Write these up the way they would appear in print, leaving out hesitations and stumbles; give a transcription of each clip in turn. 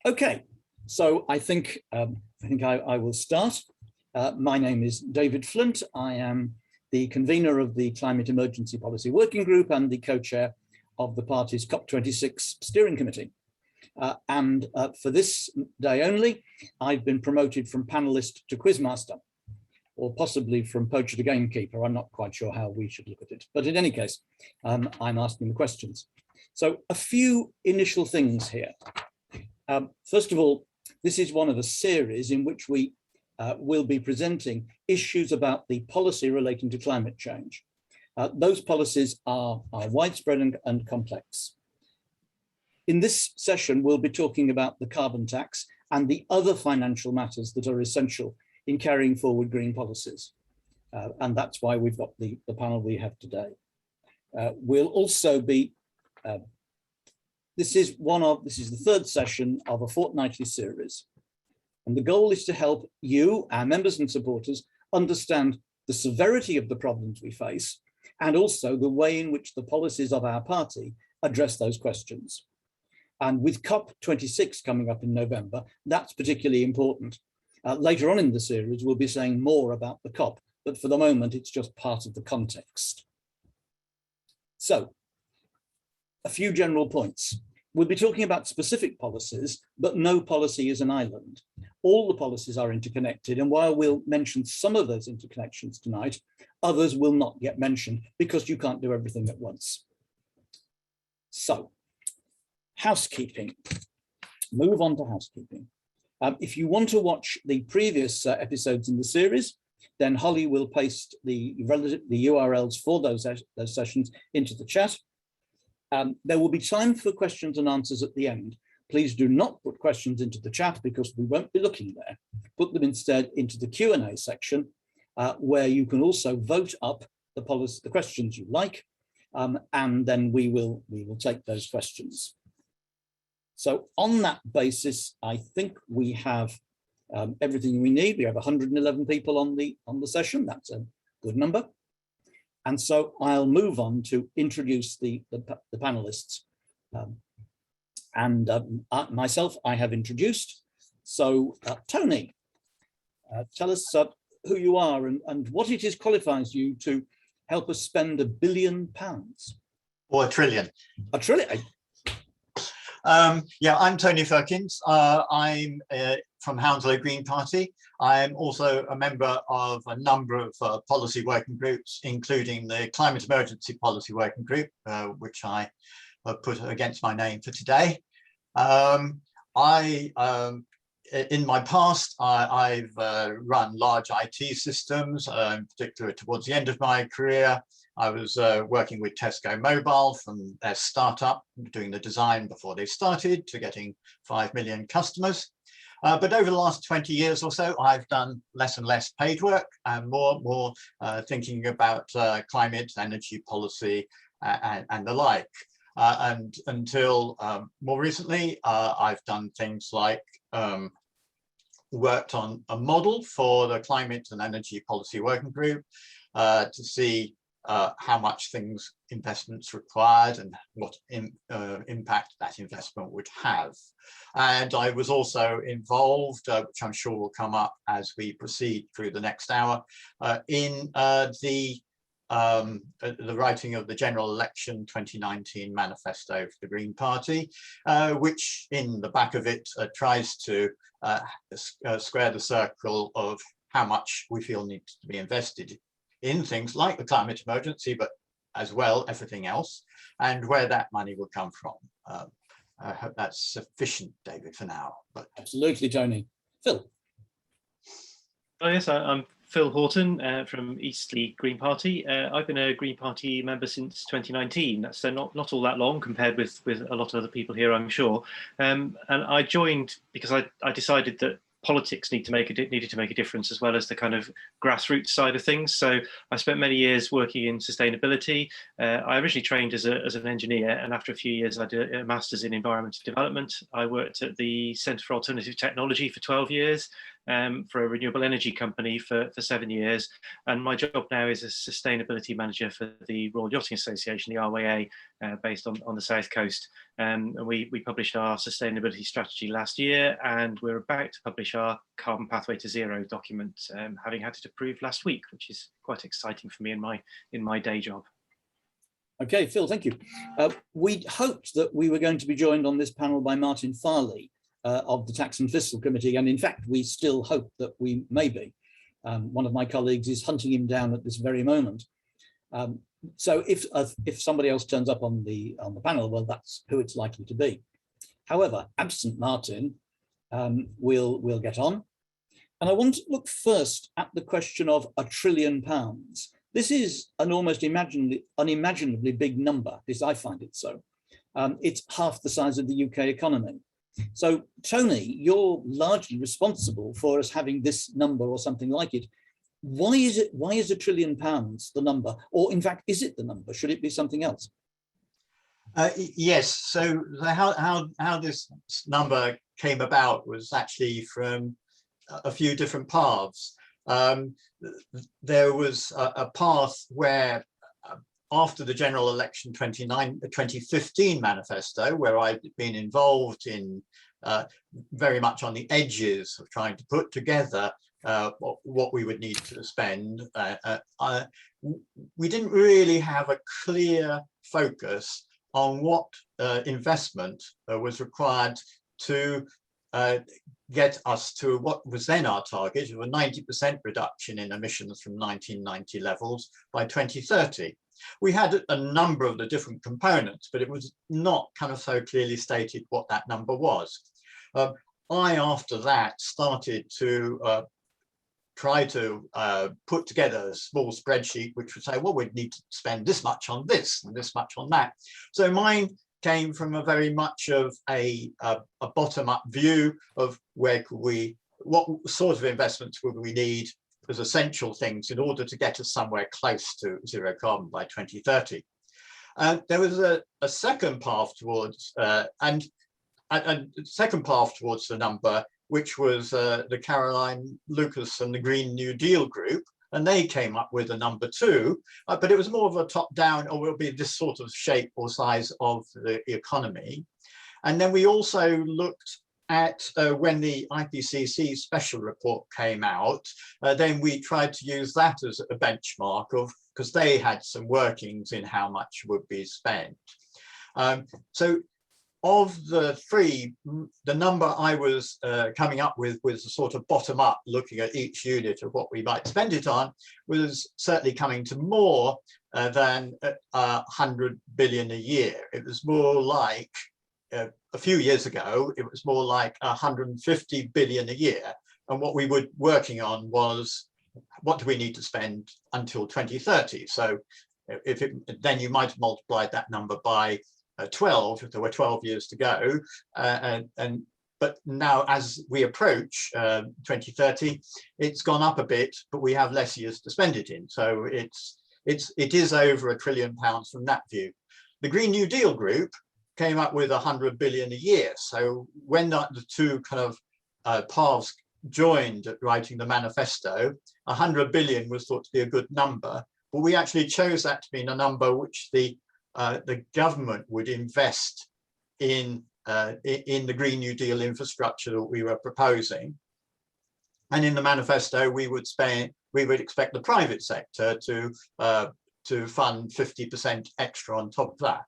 Okay, so I think I will start. My name is David Flint. I am the convener of the Climate Emergency Policy Working Group and the co-chair of the party's COP26 steering committee. And for this day only, I've been promoted from panelist to quizmaster, or possibly from poacher to gamekeeper. I'm not quite sure how we should look at it. But in any case, I'm asking the questions. So a few initial things here. First of all, this is one of a series in which we will be presenting issues about the policy relating to climate change. Those policies are widespread and complex. In this session, we'll be talking about the carbon tax and the other financial matters that are essential in carrying forward green policies. And that's why we've got the panel we have today. We'll also be This is the third session of a fortnightly series. And the goal is to help you, our members and supporters, understand the severity of the problems we face, and also the way in which the policies of our party address those questions. And with COP26 coming up in November, that's particularly important. Later on in the series, we'll be saying more about the COP, but for the moment, it's just part of the context. So, a few general points. We'll be talking about specific policies, but no policy is an island. All the policies are interconnected, and while we'll mention some of those interconnections tonight, others will not get mentioned because you can't do everything at once. So, housekeeping. Move on to housekeeping. If you want to watch the previous episodes in the series, then Holly will paste the URLs for those sessions into the chat. There will be time for questions and answers at the end. Please do not put questions into the chat because we won't be looking there. Put them instead into the Q&A section, where you can also vote up the questions you like, and then we will take those questions. So on that basis, I think we have everything we need. We have 111 people on the session. That's a good number. And so I'll move on to introduce the panelists. Myself, I have introduced. So Tony, tell us who you are and what it is qualifies you to help us spend £1 billion. Or a trillion. A trillion? Yeah, I'm Tony Firkins. I'm from Hounslow Green Party. I'm also a member of a number of policy working groups, including the Climate Emergency Policy Working Group, which I have put against my name for today. In my past, I've run large IT systems, in particular towards the end of my career. I was working with Tesco Mobile from their startup, doing the design before they started, to getting 5 million customers. But over the last 20 years or so, I've done less and less paid work and more thinking about climate, energy policy, and the like. And until more recently, I've done things like worked on a model for the Climate and Energy Policy Working Group to see how much investments required and what impact that investment would have. And I was also involved, which I'm sure will come up as we proceed through the next hour, in the writing of the general election 2019 manifesto for the Green Party, which in the back of it tries to square the circle of how much we feel needs to be invested in things like the climate emergency, but as well everything else, and where that money will come from. I hope that's sufficient, David, for now. But absolutely, Tony. Phil. Oh yes, I'm Phil Horton from Eastleigh Green Party. I've been a Green Party member since 2019. That's not all that long compared with a lot of other people here, I'm sure. And I joined because I decided that politics needed to make a difference, as well as the kind of grassroots side of things. So I spent many years working in sustainability. I originally trained as an engineer, and after a few years I did a master's in environmental development. I worked at the Centre for Alternative Technology for 12 years, for a renewable energy company for 7 years. And my job now is a sustainability manager for the Royal Yachting Association, the RYA, based on the South Coast. And we published our sustainability strategy last year, and we're about to publish our Carbon Pathway to Zero document, having had it approved last week, which is quite exciting for me in my day job. Okay, Phil, thank you. We'd hoped that we were going to be joined on this panel by Martin Farley of the Tax and Fiscal Committee, and in fact, we still hope that we may be. One of my colleagues is hunting him down at this very moment. So if somebody else turns up on the panel, well, that's who it's likely to be. However, absent Martin, we'll get on. And I want to look first at the question of £1 trillion. This is an almost unimaginably big number, at least I find it so. It's half the size of the UK economy. So Tony, you're largely responsible for us having this number or something like it. Why is £1 trillion the number? Or in fact, is it the number? Should it be something else? Yes, so how this number came about was actually from a few different paths. There was a path where after the general election 2015 manifesto, where I'd been involved in very much on the edges of trying to put together what we would need to spend, we didn't really have a clear focus on what investment was required to get us to what was then our target of a 90% reduction in emissions from 1990 levels by 2030. We had a number of the different components, but it was not kind of so clearly stated what that number was. After that, started to try to put together a small spreadsheet which would say, well, we'd need to spend this much on this and this much on that. So mine came from a very much of a bottom-up view of what sort of investments would we need as essential things in order to get us somewhere close to zero carbon by 2030. There was a second path towards and second path towards the number, which was the Caroline Lucas and the Green New Deal group, and they came up with a number 2, but it was more of a top-down, or will be this sort of shape or size of the economy. And then we also looked at when the IPCC special report came out, then we tried to use that as a benchmark because they had some workings in how much would be spent. So of the 3, the number I was coming up with was a sort of bottom up, looking at each unit of what we might spend it on, was certainly coming to more than 100 billion a year. It was more like, a few years ago, it was more like 150 billion a year. And what we were working on was, what do we need to spend until 2030? So then you might have multiplied that number by 12 if there were 12 years to go, but now as we approach 2030, it's gone up a bit, but we have less years to spend it in. So it is over £1 trillion from that view. The Green New Deal group came up with 100 billion a year. So when the two kind of paths joined at writing the manifesto, 100 billion was thought to be a good number, but we actually chose that to be a number which the government would invest in the Green New Deal infrastructure that we were proposing. And in the manifesto, we would expect the private sector to fund 50% extra on top of that.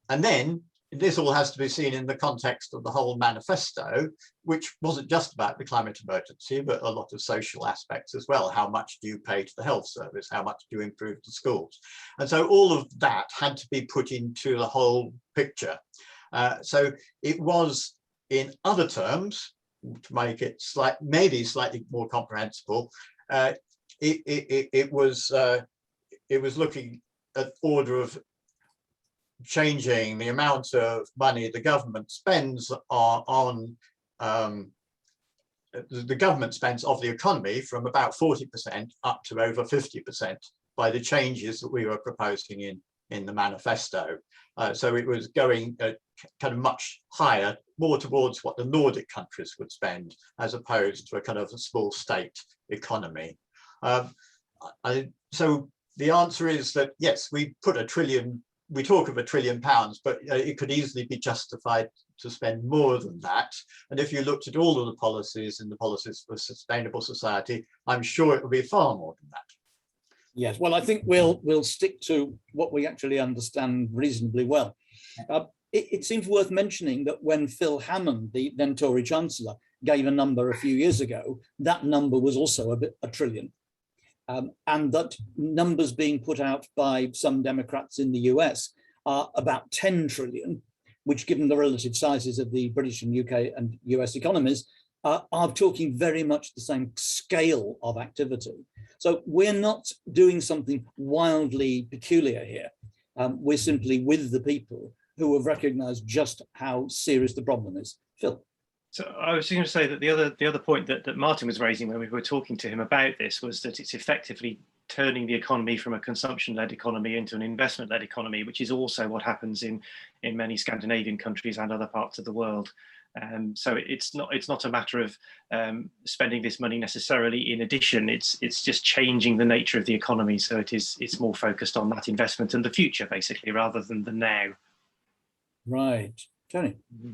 And then this all has to be seen in the context of the whole manifesto, which wasn't just about the climate emergency, but a lot of social aspects as well. How much do you pay to the health service? How much do you improve the schools? And so all of that had to be put into the whole picture. So it was, in other terms, to make it maybe slightly more comprehensible, it was looking at order of changing the amount of money the government spends on the government spends of the economy from about 40% up to over 50% by the changes that we were proposing in in the manifesto. So it was going kind of much higher, more towards what the Nordic countries would spend, as opposed to a kind of a small state economy. So the answer is that, yes, we put $1 trillion, we talk of £1 trillion, but it could easily be justified to spend more than that. And if you looked at all of the policies and the policies for sustainable society, I'm sure it would be far more than that. Yes, well, I think we'll stick to what we actually understand reasonably well. It seems worth mentioning that when Phil Hammond, the then Tory Chancellor, gave a number a few years ago, that number was also $1 trillion. And that numbers being put out by some Democrats in the US are about 10 trillion, which, given the relative sizes of the British and UK and US economies, are talking very much the same scale of activity. So we're not doing something wildly peculiar here. We're simply with the people who have recognized just how serious the problem is. Phil. So I was going to say that the other point that Martin was raising when we were talking to him about this was that it's effectively turning the economy from a consumption-led economy into an investment-led economy, which is also what happens in many Scandinavian countries and other parts of the world. So it's not a matter of spending this money necessarily in addition. It's just changing the nature of the economy, so it's more focused on that investment and the future, basically, rather than the now. Right, Tony. Mm-hmm.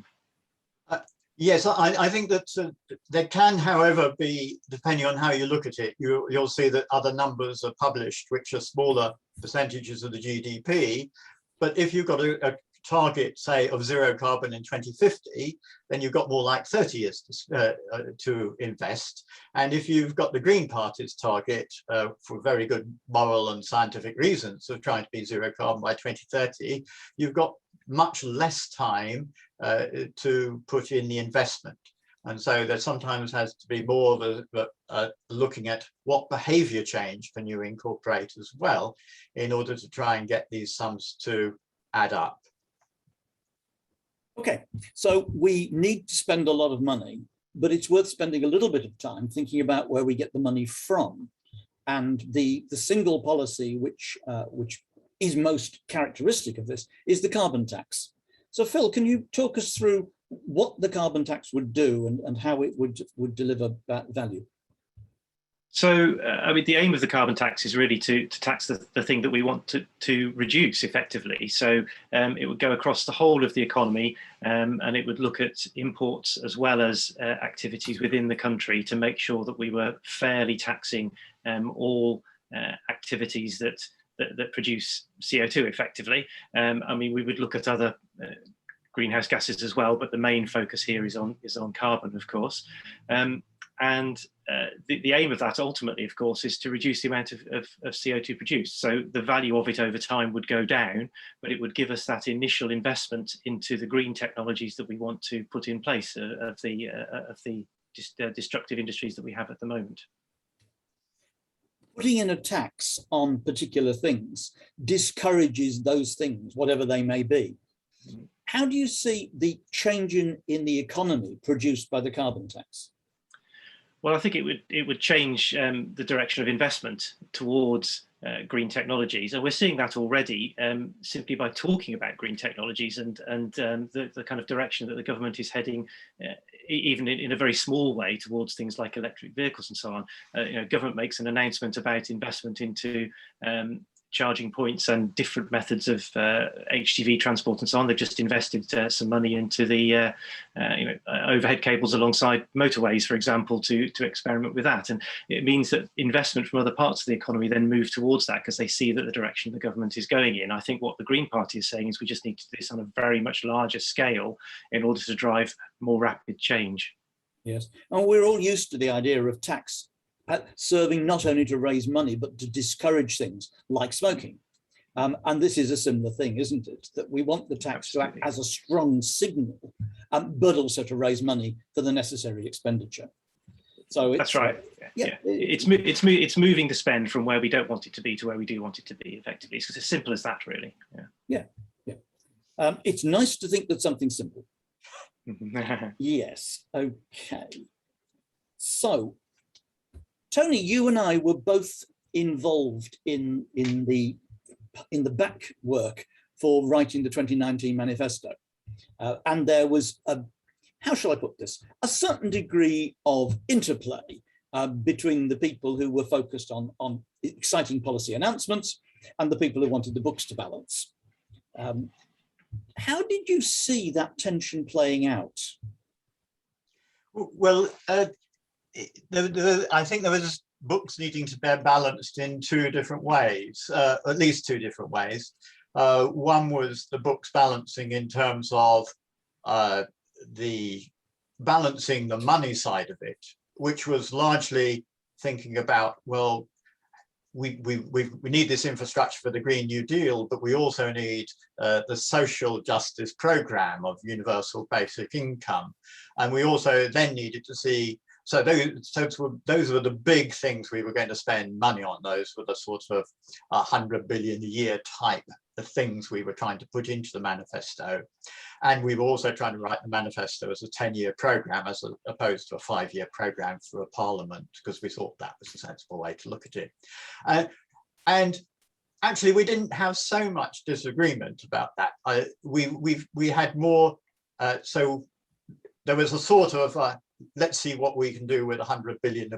Yes, I think that there can, however, be, depending on how you look at it, you'll see that other numbers are published, which are smaller percentages of the GDP. But if you've got a target, say, of zero carbon in 2050, then you've got more like 30 years to invest. And if you've got the Green Party's target for very good moral and scientific reasons of trying to be zero carbon by 2030, you've got much less time to put in the investment. And so there sometimes has to be more of looking at what behavior change can you incorporate as well in order to try and get these sums to add up. Okay, so we need to spend a lot of money, but it's worth spending a little bit of time thinking about where we get the money from. And the single policy which is most characteristic of this is the carbon tax. So Phil, can you talk us through what the carbon tax would do and how it would deliver that value? So, I mean, the aim of the carbon tax is really to tax the thing that we want to reduce effectively. So it would go across the whole of the economy and it would look at imports as well as activities within the country to make sure that we were fairly taxing all activities that produce CO2 effectively. I mean, we would look at other greenhouse gases as well, but the main focus here is on carbon, of course. And the aim of that ultimately, of course, is to reduce the amount of CO2 produced. So the value of it over time would go down, but it would give us that initial investment into the green technologies that we want to put in place of the destructive industries that we have at the moment. Putting in a tax on particular things discourages those things, whatever they may be. How do you see the change in the economy produced by the carbon tax? Well, I think it would change the direction of investment towards green technologies, and we're seeing that already simply by talking about green technologies and the kind of direction that the government is heading, even in a very small way, towards things like electric vehicles and so on. Government makes an announcement about investment into charging points and different methods of HGV transport and so on. They've just invested some money into the overhead cables alongside motorways, for example, to experiment with that. And it means that investment from other parts of the economy then move towards that because they see that the direction the government is going in. I think what the Green Party is saying is we just need to do this on a very much larger scale in order to drive more rapid change. Yes, and we're all used to the idea of tax serving not only to raise money, but to discourage things like smoking. And this is a similar thing, isn't it? That we want the tax to act as a strong signal, but also to raise money for the necessary expenditure. So that's right. Yeah. It's moving the spend from where we don't want it to be to where we do want it to be, effectively. It's as simple as that, really. Yeah. It's nice to think that something's simple. Yes. Okay. So, Tony, you and I were both involved in the in the back work for writing the 2019 manifesto. And there was, how shall I put this, a certain degree of interplay between the people who were focused on exciting policy announcements and the people who wanted the books to balance. How did you see that tension playing out? Well, I think there was books needing to be balanced in two different ways, at least two different ways. One was the books balancing in terms of the balancing the money side of it, which was largely thinking about, well, we need this infrastructure for the Green New Deal, but we also need the social justice program of universal basic income. And we also then needed to see, so those were the big things we were going to spend money on. Those were the sort of 100 billion a year type of things we were trying to put into the manifesto. And we were also trying to write the manifesto as a 10-year program as opposed to a 5-year program for a parliament, because we thought that was a sensible way to look at it. And actually, we didn't have so much disagreement about that. We had more, so there was a sort of, let's see what we can do with 100 billion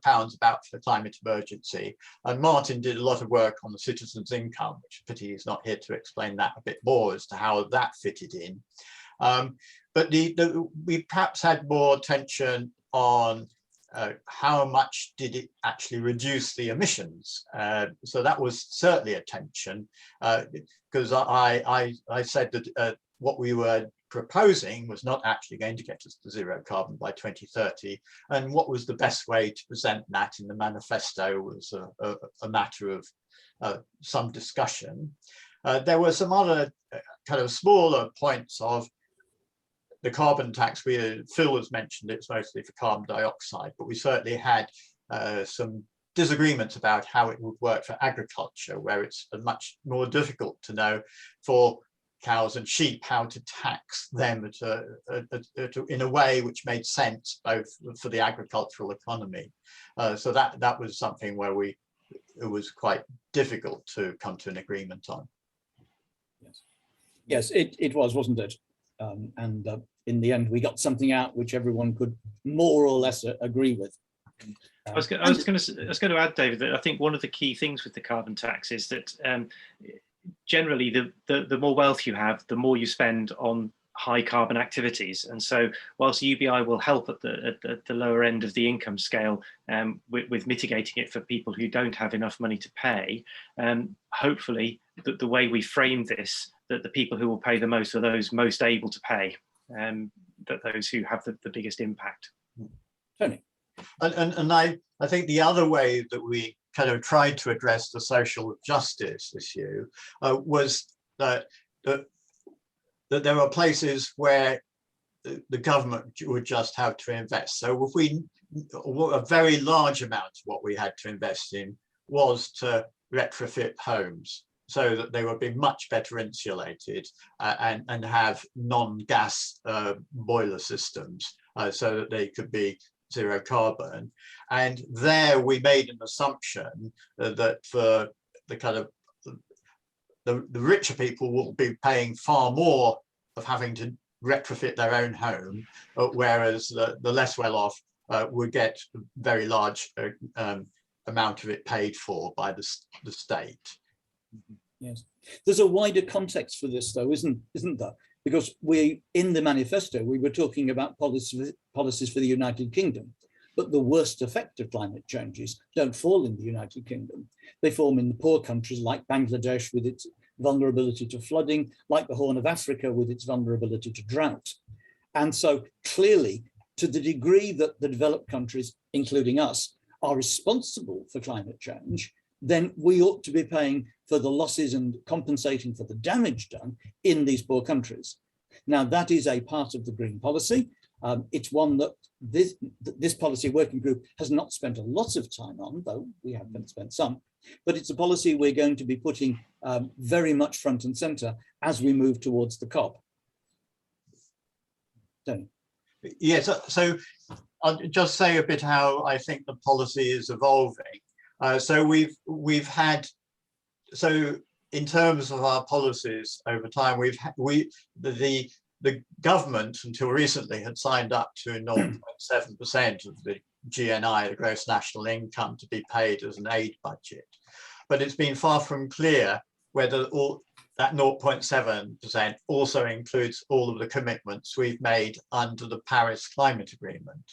pounds about for the climate emergency. And Martin did a lot of work on the citizens' income, which pity he's not here to explain that a bit more as to how that fitted in. But we perhaps had more attention on how much did it actually reduce the emissions. So that was certainly a tension, because I said that what we were proposing was not actually going to get us to zero carbon by 2030, and what was the best way to present that in the manifesto was a matter of some discussion. There were some other kind of smaller points of the carbon tax. Phil has mentioned it's mostly for carbon dioxide, but we certainly had some disagreements about how it would work for agriculture, where it's much more difficult to know for cows and sheep how to tax them in a way which made sense both for the agricultural economy. So that was something where it was quite difficult to come to an agreement on. Yes, it was, wasn't it? And in the end, we got something out which everyone could more or less agree with. I was going to add, David, that I think one of the key things with the carbon tax is that generally the more wealth you have, the more you spend on high carbon activities. And so whilst UBI will help at the lower end of the income scale with mitigating it for people who don't have enough money to pay, hopefully the way we frame this, that the people who will pay the most are those most able to pay, that those who have the biggest impact. Tony. And I think the other way that we kind of tried to address the social justice issue was that there are places where the government would just have to invest. So if a very large amount of what we had to invest in was to retrofit homes so that they would be much better insulated and have non-gas boiler systems so that they could be zero carbon. And there we made an assumption that for the kind of the richer people will be paying far more of having to retrofit their own home, whereas the less well off would get a very large amount of it paid for by the state. Yes, there's a wider context for this, though, isn't there? Because in the manifesto, we were talking about policies for the United Kingdom, but the worst effect of climate changes don't fall in the United Kingdom. They fall in the poor countries like Bangladesh with its vulnerability to flooding, like the Horn of Africa with its vulnerability to drought. And so clearly, to the degree that the developed countries, including us, are responsible for climate change, then we ought to be paying for the losses and compensating for the damage done in these poor countries. Now, that is a part of the green policy. It's one that this policy working group has not spent a lot of time on, though we have spent some, but it's a policy we're going to be putting very much front and center as we move towards the COP. Tony. Yes, so I'll just say a bit how I think the policy is evolving. So we've had, so in terms of our policies over time, the government until recently had signed up to 0.7% of the GNI, the gross national income, to be paid as an aid budget. But it's been far from clear whether all that 0.7% also includes all of the commitments we've made under the Paris Climate Agreement.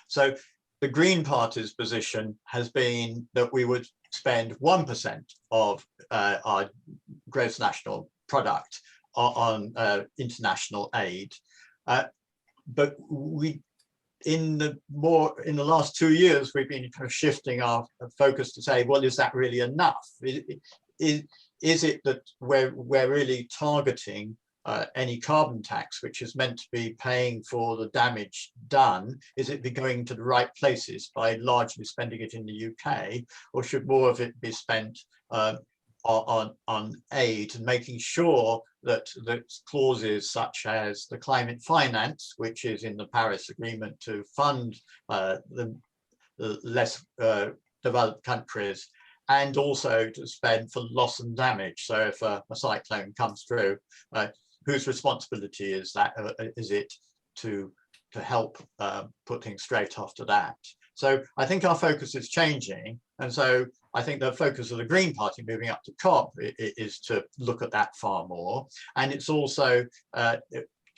So the Green Party's position has been that we would spend 1% of our gross national product on international aid, but in the last 2 years we've been kind of shifting our focus to say, well, is that really enough? Is it that we're really targeting any carbon tax, which is meant to be paying for the damage done? Is it be going to the right places by largely spending it in the UK, or should more of it be spent on aid, and making sure that the clauses such as the climate finance, which is in the Paris Agreement to fund the less developed countries, and also to spend for loss and damage. So if a cyclone comes through, whose responsibility is that? Is it to help put things straight after that? So I think our focus is changing. And so I think the focus of the Green Party moving up to COP is to look at that far more. And it's also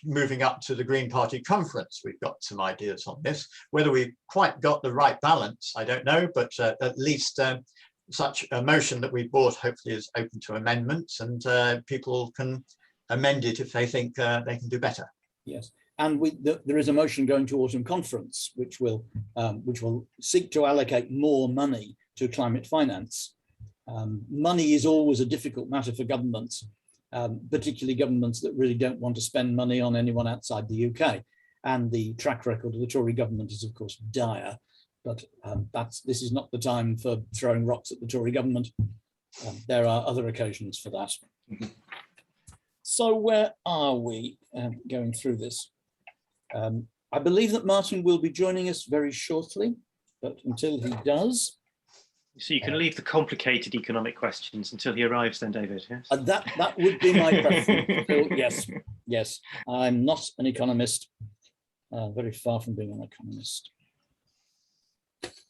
moving up to the Green Party conference. We've got some ideas on this. Whether we've quite got the right balance, I don't know, but at least such a motion that we brought hopefully is open to amendments, and people can amend it if they think they can do better. Yes, and there is a motion going to Autumn Conference, which will seek to allocate more money to climate finance. Money is always a difficult matter for governments, particularly governments that really don't want to spend money on anyone outside the UK. And the track record of the Tory government is, of course, dire. But this is not the time for throwing rocks at the Tory government. There are other occasions for that. So where are we going through this? I believe that Martin will be joining us very shortly, but until he does. So you can leave the complicated economic questions until he arrives then, David, yes? That would be my preference. So, yes, I'm not an economist, very far from being an economist.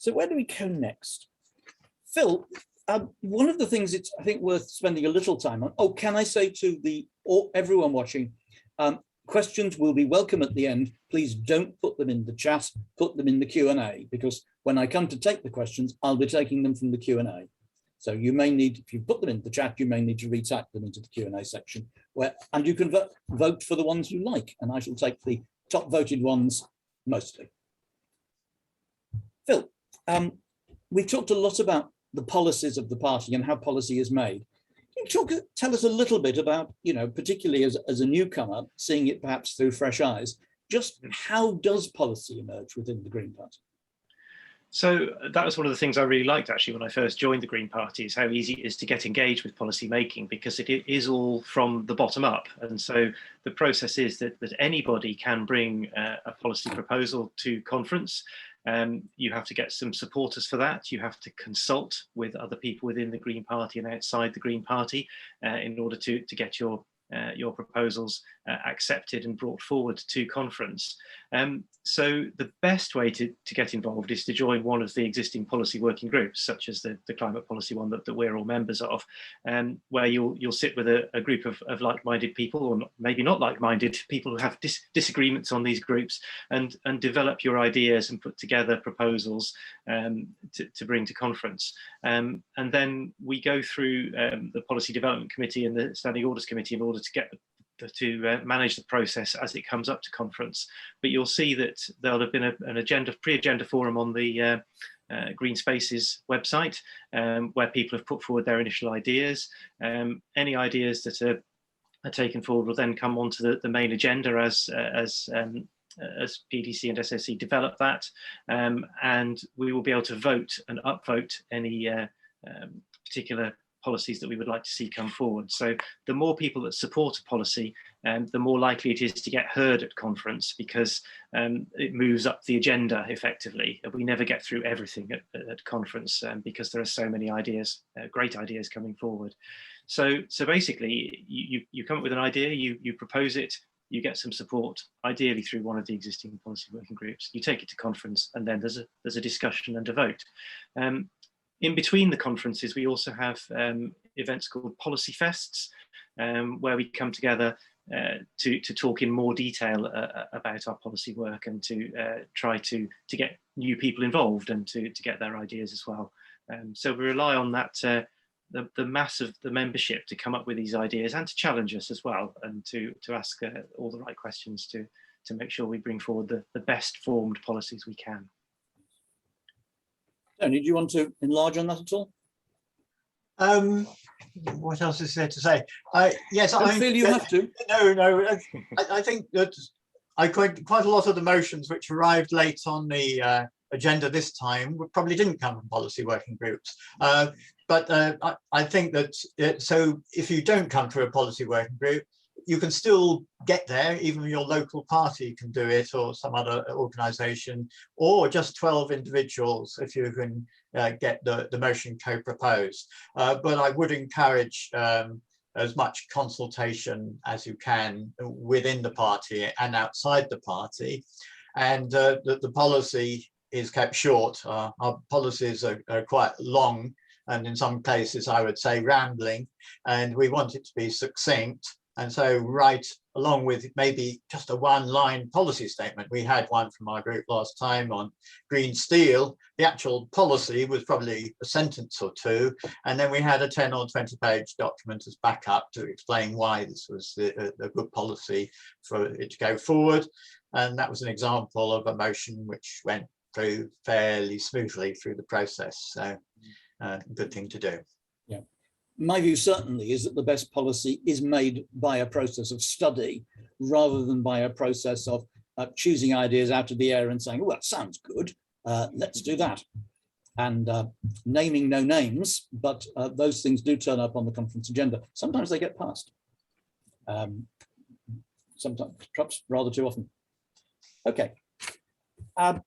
So where do we go next? Phil, one of the things it's, I think, worth spending a little time on, can I say to everyone watching, questions will be welcome at the end. Please don't put them in the chat, put them in the Q&A, because when I come to take the questions, I'll be taking them from the Q&A. So you may need, if you put them in the chat, you may need to retype them into the Q&A section, and you can vote for the ones you like, and I shall take the top voted ones mostly. Phil, we talked a lot about the policies of the party and how policy is made. Can you tell us a little bit about, particularly as a newcomer, seeing it perhaps through fresh eyes, just how does policy emerge within the Green Party? So that was one of the things I really liked, actually, when I first joined the Green Party, is how easy it is to get engaged with policy making, because it is all from the bottom up. And so the process is that anybody can bring a policy proposal to conference. You have to get some supporters for that. You have to consult with other people within the Green Party and outside the Green Party in order to get your proposals accepted and brought forward to conference. So the best way to get involved is to join one of the existing policy working groups, such as the climate policy one that we're all members of, where you'll sit with a group of like-minded people, or maybe not like-minded people who have disagreements on these groups, and develop your ideas and put together proposals to bring to conference. And then we go through the Policy Development Committee and the Standing Orders Committee in order to get to manage the process as it comes up to conference. But you'll see that there'll have been an pre-agenda forum on the Green Spaces website, where people have put forward their initial ideas. Any ideas that are taken forward will then come onto the main agenda as PDC and SSE develop that, and we will be able to vote and upvote any particular policies that we would like to see come forward. So the more people that support a policy, the more likely it is to get heard at conference, because it moves up the agenda effectively. We never get through everything at conference because there are so many ideas, great ideas coming forward. So basically, you come up with an idea, you propose it, you get some support, ideally through one of the existing policy working groups. You take it to conference, and then there's a discussion and a vote. In between the conferences, we also have events called policy fests, where we come together to talk in more detail about our policy work, and to try to get new people involved and to get their ideas as well. So we rely on that the mass of the membership to come up with these ideas and to challenge us as well, and to ask all the right questions to make sure we bring forward the best formed policies we can. Tony, do you want to enlarge on that at all? What else is there to say? Yes, I feel you have to. No. I think that quite a lot of the motions which arrived late on the agenda this time probably didn't come from policy working groups. But I think that so if you don't come to a policy working group, you can still get there. Even your local party can do it, or some other organisation, or just 12 individuals if you can get the motion co-proposed. But I would encourage as much consultation as you can within the party and outside the party. And the policy is kept short. Our policies are quite long, and in some cases I would say rambling, and we want it to be succinct. And so right along with maybe just a one-line policy statement. We had one from our group last time on green steel. The actual policy was probably a sentence or two, and then we had a 10 or 20-page document as backup to explain why this was a good policy for it to go forward. And that was an example of a motion which went through fairly smoothly through the process. So good thing to do. Yeah. My view certainly is that the best policy is made by a process of study rather than by a process of choosing ideas out of the air and saying, oh, that sounds good, let's do that. And naming no names, but those things do turn up on the conference agenda. Sometimes they get passed. Sometimes, perhaps rather too often. Okay. I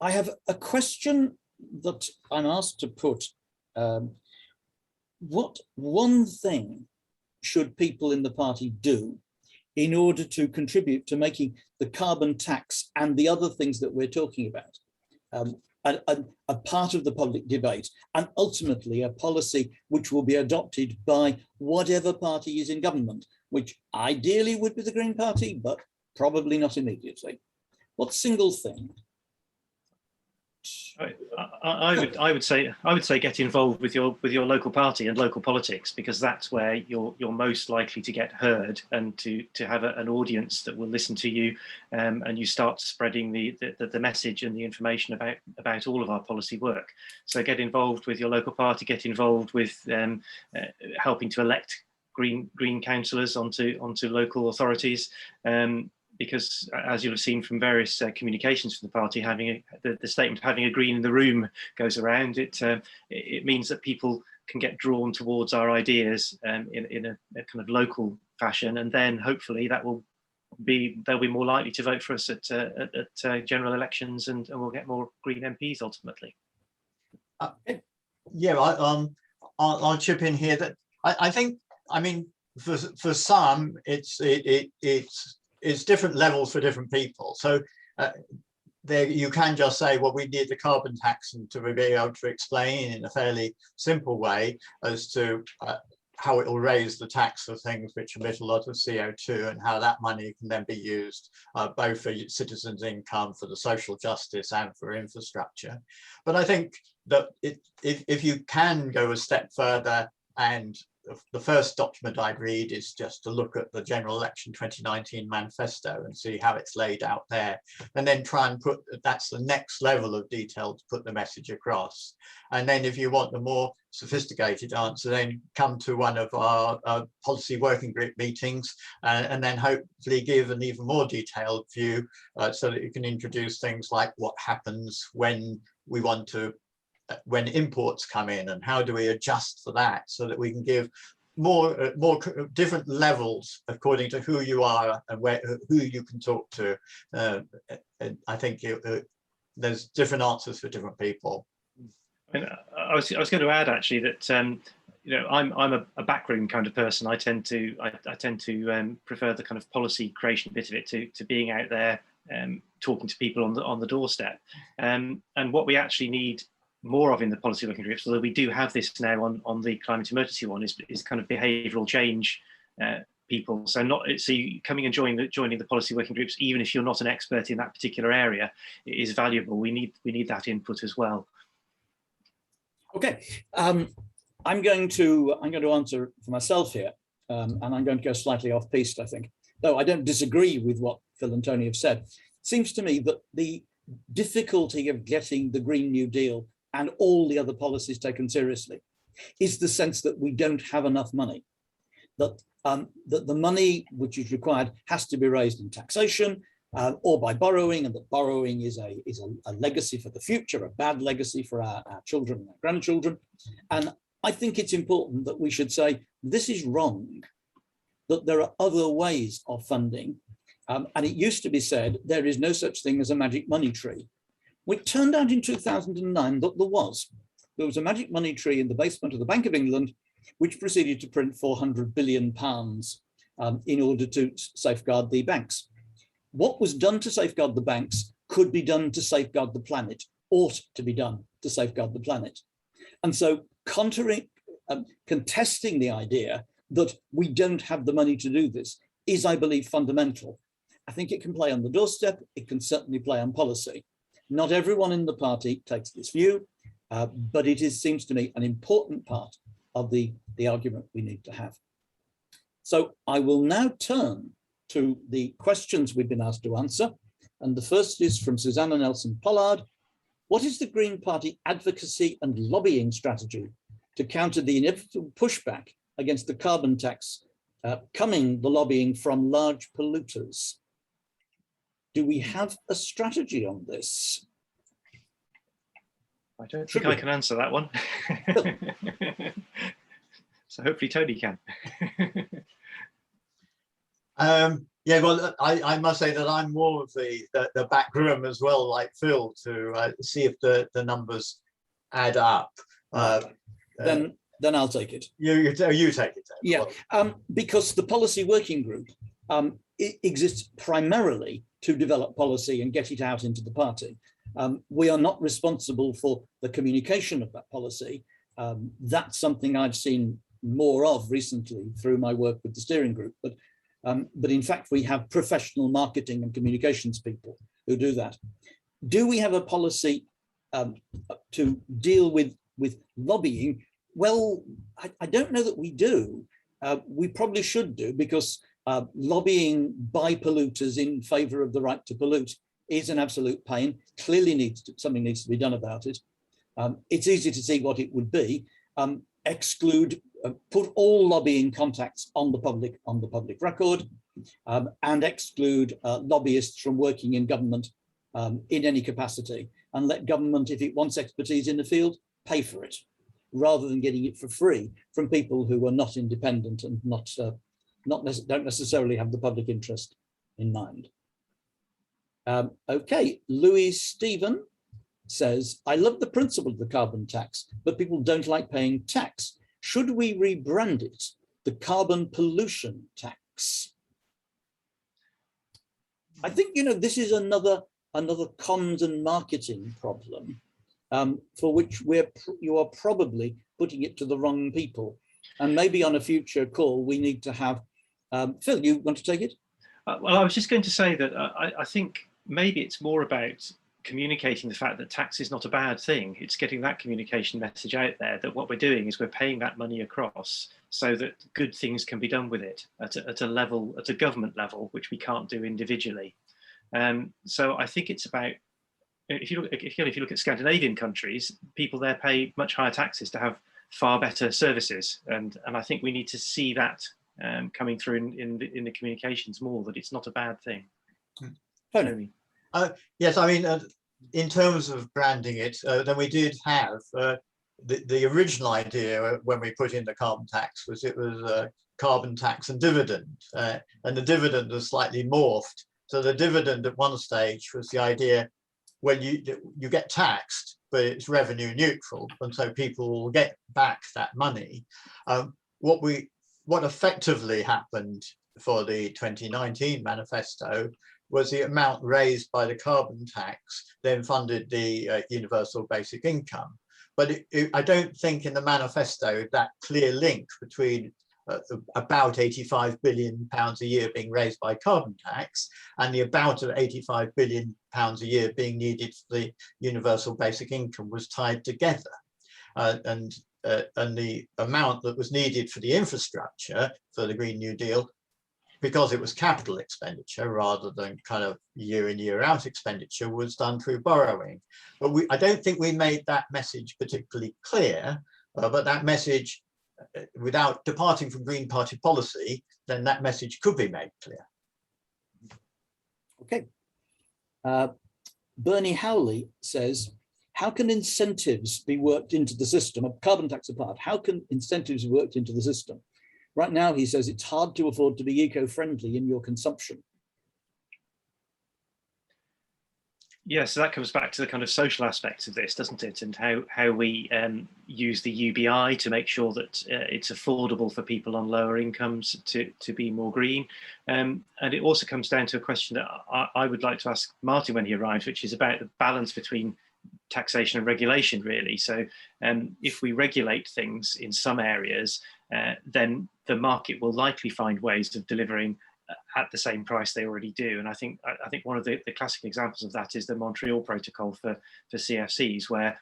have a question that I'm asked to put. What one thing should people in the party do in order to contribute to making the carbon tax and the other things that we're talking about a part of the public debate, and ultimately a policy which will be adopted by whatever party is in government, which ideally would be the Green Party, but probably not immediately? What single thing? I would say get involved with your local party and local politics, because that's where you're most likely to get heard and to have an audience that will listen to you, and you start spreading the message and the information about all of our policy work. So get involved with your local party, get involved with helping to elect green councillors onto local authorities. Because as you'll have seen from various communications from the party, the statement having a green in the room goes around. It means that people can get drawn towards our ideas in a kind of local fashion, and then hopefully they'll be more likely to vote for us at general elections, and we'll get more Green MPs ultimately. Yeah, I'll chip in here that I think, I mean, for some it's different levels for different people. So there you can just say, well, we need the carbon tax, and to be able to explain in a fairly simple way as to how it will raise the tax for things which emit a lot of CO2, and how that money can then be used both for citizens' income, for the social justice, and for infrastructure. But I think that if you can go a step further, and the first document I'd read is just to look at the general election 2019 manifesto and see how it's laid out there, and then try and that's the next level of detail to put the message across. And then if you want the more sophisticated answer, then come to one of our policy working group meetings, and then hopefully give an even more detailed view, so that you can introduce things like what happens when we want to when imports come in, and how do we adjust for that so that we can give more different levels according to who you are and who you can talk to. And I think there's different answers for different people. And I was going to add actually that you know, I'm a backroom kind of person. I tend to prefer the kind of policy creation bit of it to being out there talking to people on the doorstep. And what we actually need more of in the policy working groups, although we do have this now on the climate emergency one, is kind of behavioural change people. So you coming and joining the policy working groups, even if you're not an expert in that particular area, is valuable. We need that input as well. Okay, I'm going to answer for myself here, and I'm going to go slightly off piste, I think, though I don't disagree with what Phil and Tony have said. It seems to me that the difficulty of getting the Green New Deal and all the other policies taken seriously is the sense that we don't have enough money, that the money which is required has to be raised in taxation or by borrowing, and that borrowing is a legacy for the future, a bad legacy for our children and our grandchildren. And I think it's important that we should say this is wrong, that there are other ways of funding. And it used to be said there is no such thing as a magic money tree. Well, it turned out in 2009 that there was. There was a magic money tree in the basement of the Bank of England, which proceeded to print £400 billion in order to safeguard the banks. What was done to safeguard the banks could be done to safeguard the planet, ought to be done to safeguard the planet. And so contesting the idea that we don't have the money to do this is, I believe, fundamental. I think it can play on the doorstep. It can certainly play on policy. Not everyone in the party takes this view, but it seems to me an important part of the argument we need to have. So I will now turn to the questions we've been asked to answer. And the first is from Susanna Nelson Pollard. What is the Green Party advocacy and lobbying strategy to counter the inevitable pushback against the carbon tax the lobbying from large polluters? Do we have a strategy on this? I don't think I can answer that one. So hopefully Tony can. Yeah, well, I must say that I'm more of the back room as well, like Phil, to see if the numbers add up. Then I'll take it. You take it. Yeah, because the policy working group it exists primarily to develop policy and get it out into the party. We are not responsible for the communication of that policy. That's something I've seen more of recently through my work with the steering group. But in fact, we have professional marketing and communications people who do that. Do we have a policy to deal with lobbying? Well, I don't know that we do. We probably should do, because lobbying by polluters in favor of the right to pollute is an absolute pain. Clearly something needs to be done about it. It's easy to see what it would be. Put all lobbying contacts on the public record, and exclude lobbyists from working in government in any capacity, and let government, if it wants expertise in the field, pay for it, rather than getting it for free from people who are not independent and don't necessarily have the public interest in mind. Okay, Louis Stephen says, I love the principle of the carbon tax, but people don't like paying tax. Should we rebrand it the carbon pollution tax? I think, this is another comms and marketing problem for which you are probably putting it to the wrong people. And maybe on a future call, we need to have, Phil, you want to take it? Well, I was just going to say that I think maybe it's more about communicating the fact that tax is not a bad thing. It's getting that communication message out there that what we're doing is we're paying that money across so that good things can be done with it at a government level, which we can't do individually. So I think it's about, if you look at Scandinavian countries, people there pay much higher taxes to have far better services, and I think we need to see that coming through in the communications more, that it's not a bad thing. Tony. Yes, I mean, in terms of branding it, then we did have the original idea when we put in the carbon tax was it was a carbon tax and dividend, and the dividend was slightly morphed. So the dividend at one stage was the idea when you get taxed, but it's revenue neutral, and so people will get back that money. What effectively happened for the 2019 manifesto was the amount raised by the carbon tax then funded the universal basic income. But I don't think in the manifesto that clear link between about 85 billion pounds a year being raised by carbon tax and the about of 85 billion pounds a year being needed for the universal basic income was tied together. And the amount that was needed for the infrastructure for the Green New Deal, because it was capital expenditure rather than kind of year in, year out expenditure, was done through borrowing. But I don't think we made that message particularly clear, but that message, without departing from Green Party policy, then that message could be made clear. Okay. Bernie Howley says, how can incentives be worked into the system, of carbon tax apart? How can incentives be worked into the system? Right now, he says it's hard to afford to be eco-friendly in your consumption. Yeah, so that comes back to the kind of social aspects of this, doesn't it? And how we use the UBI to make sure that it's affordable for people on lower incomes to be more green. And it also comes down to a question that I would like to ask Martin when he arrives, which is about the balance between taxation and regulation, really. So if we regulate things in some areas, then the market will likely find ways of delivering at the same price they already do. And I think one of the classic examples of that is the Montreal Protocol for CFCs, where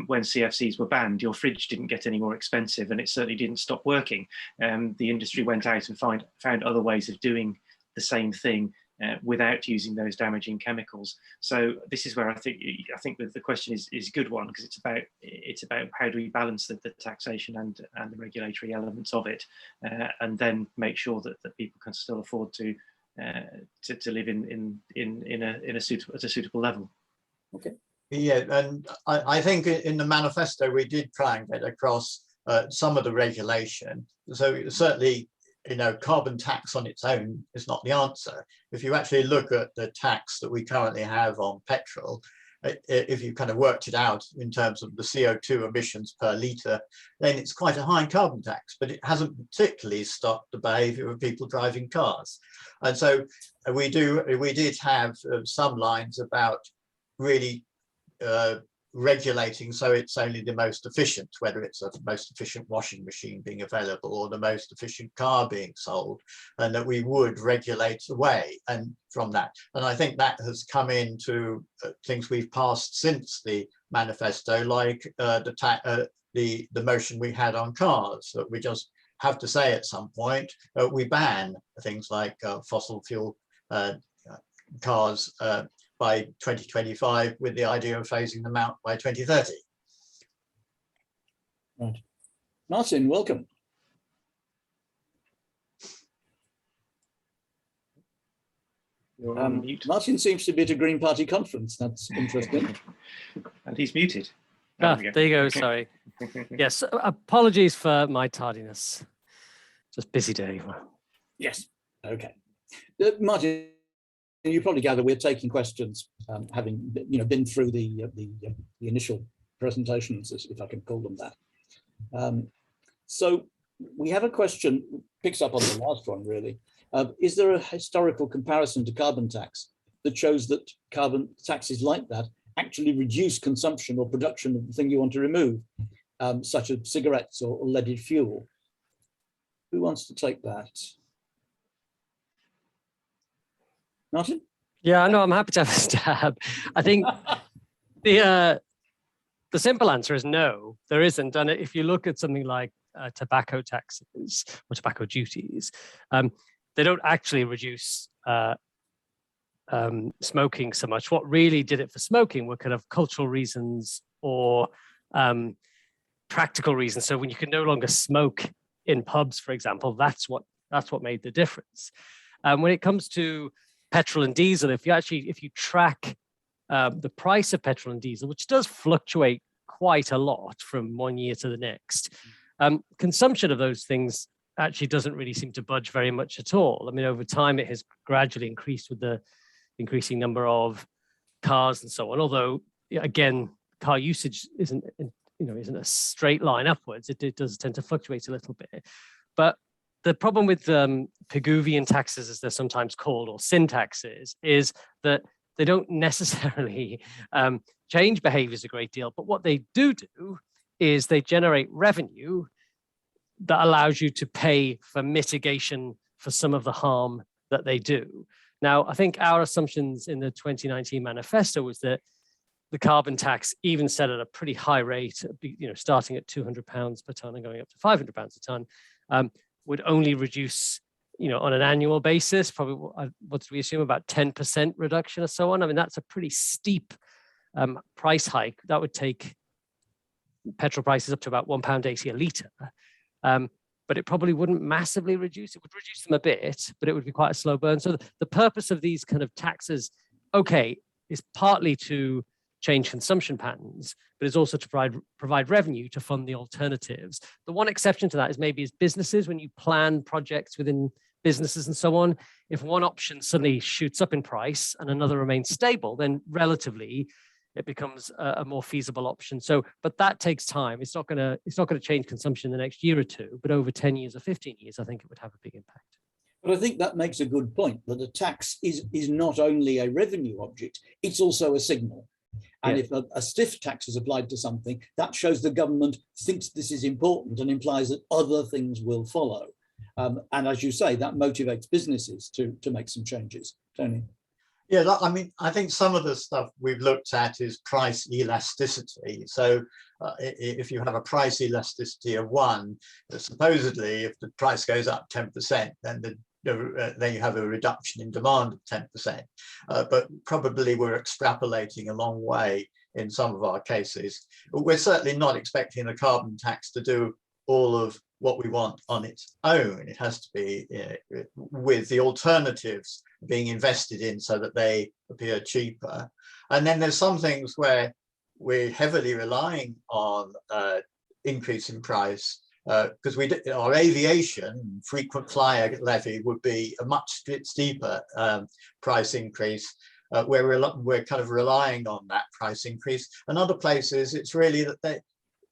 when CFCs were banned, your fridge didn't get any more expensive, and it certainly didn't stop working. The industry went out and found other ways of doing the same thing without using those damaging chemicals. So this is where I think that the question is a good one, because it's about how do we balance the taxation and the regulatory elements of it, and then make sure that people can still afford to live at a suitable level. Okay. Yeah, and I think in the manifesto we did try and get across some of the regulation. So certainly, carbon tax on its own is not the answer. If you actually look at the tax that we currently have on petrol, if you kind of worked it out in terms of the CO2 emissions per litre, then it's quite a high carbon tax, but it hasn't particularly stopped the behaviour of people driving cars. And so we did have some lines about really regulating so it's only the most efficient, whether it's the most efficient washing machine being available or the most efficient car being sold, and that we would regulate away and from that. And I think that has come into things we've passed since the manifesto, like the motion we had on cars, that we just have to say at some point we ban things like fossil fuel cars by 2025, with the idea of phasing them out by 2030. Right. Martin, welcome. Martin seems to be at a Green Party conference. That's interesting. And he's muted. There you go, sorry. Yes, apologies for my tardiness. Just busy day. Yes, okay. Martin, you probably gather we're taking questions, having been through the initial presentations, if I can call them that. So we have a question, picks up on the last one really. Is there a historical comparison to carbon tax that shows that carbon taxes like that actually reduce consumption or production of the thing you want to remove, such as cigarettes or leaded fuel? Who wants to take that? Martin? Yeah, no, I'm happy to have a stab. I think the simple answer is no, there isn't. And if you look at something like tobacco taxes or tobacco duties, they don't actually reduce smoking so much. What really did it for smoking were kind of cultural reasons or practical reasons. So when you can no longer smoke in pubs, for example, that's what made the difference. When it comes to petrol and diesel, if you track the price of petrol and diesel, which does fluctuate quite a lot from one year to the next, consumption of those things actually doesn't really seem to budge very much at all. I mean, over time, it has gradually increased with the increasing number of cars and so on. Although, again, car usage isn't a straight line upwards. It does tend to fluctuate a little bit. But the problem with Pigouvian taxes, as they're sometimes called, or sin taxes, is that they don't necessarily change behaviors a great deal. But what they do is they generate revenue that allows you to pay for mitigation for some of the harm that they do. Now, I think our assumptions in the 2019 manifesto was that the carbon tax, even set at a pretty high rate, starting at £200 per tonne and going up to £500 a tonne, would only reduce, on an annual basis, probably, what do we assume, about 10% reduction or so on. I mean, that's a pretty steep price hike. That would take petrol prices up to about £1.80 a litre. But it probably wouldn't massively reduce. It would reduce them a bit, but it would be quite a slow burn. So the purpose of these kind of taxes, is partly to change consumption patterns, but it's also to provide revenue to fund the alternatives. The one exception to that is maybe as businesses, when you plan projects within businesses and so on, if one option suddenly shoots up in price and another remains stable, then relatively it becomes a more feasible option. So, but that takes time. It's not going to change consumption in the next year or two, but over 10 years or 15 years, I think it would have a big impact. But I think that makes a good point, that a tax is not only a revenue object, it's also a signal. And if a stiff tax is applied to something, that shows the government thinks this is important and implies that other things will follow. And as you say, that motivates businesses to make some changes. Tony? Yeah, I mean, I think some of the stuff we've looked at is price elasticity. So if you have a price elasticity of 1, supposedly if the price goes up 10%, then you have a reduction in demand of 10%. But probably we're extrapolating a long way in some of our cases. We're certainly not expecting the carbon tax to do all of what we want on its own. It has to be with the alternatives being invested in so that they appear cheaper. And then there's some things where we're heavily relying on increase in price, because our aviation frequent flyer levy would be a much steeper price increase, where we're kind of relying on that price increase. And other places, it's really that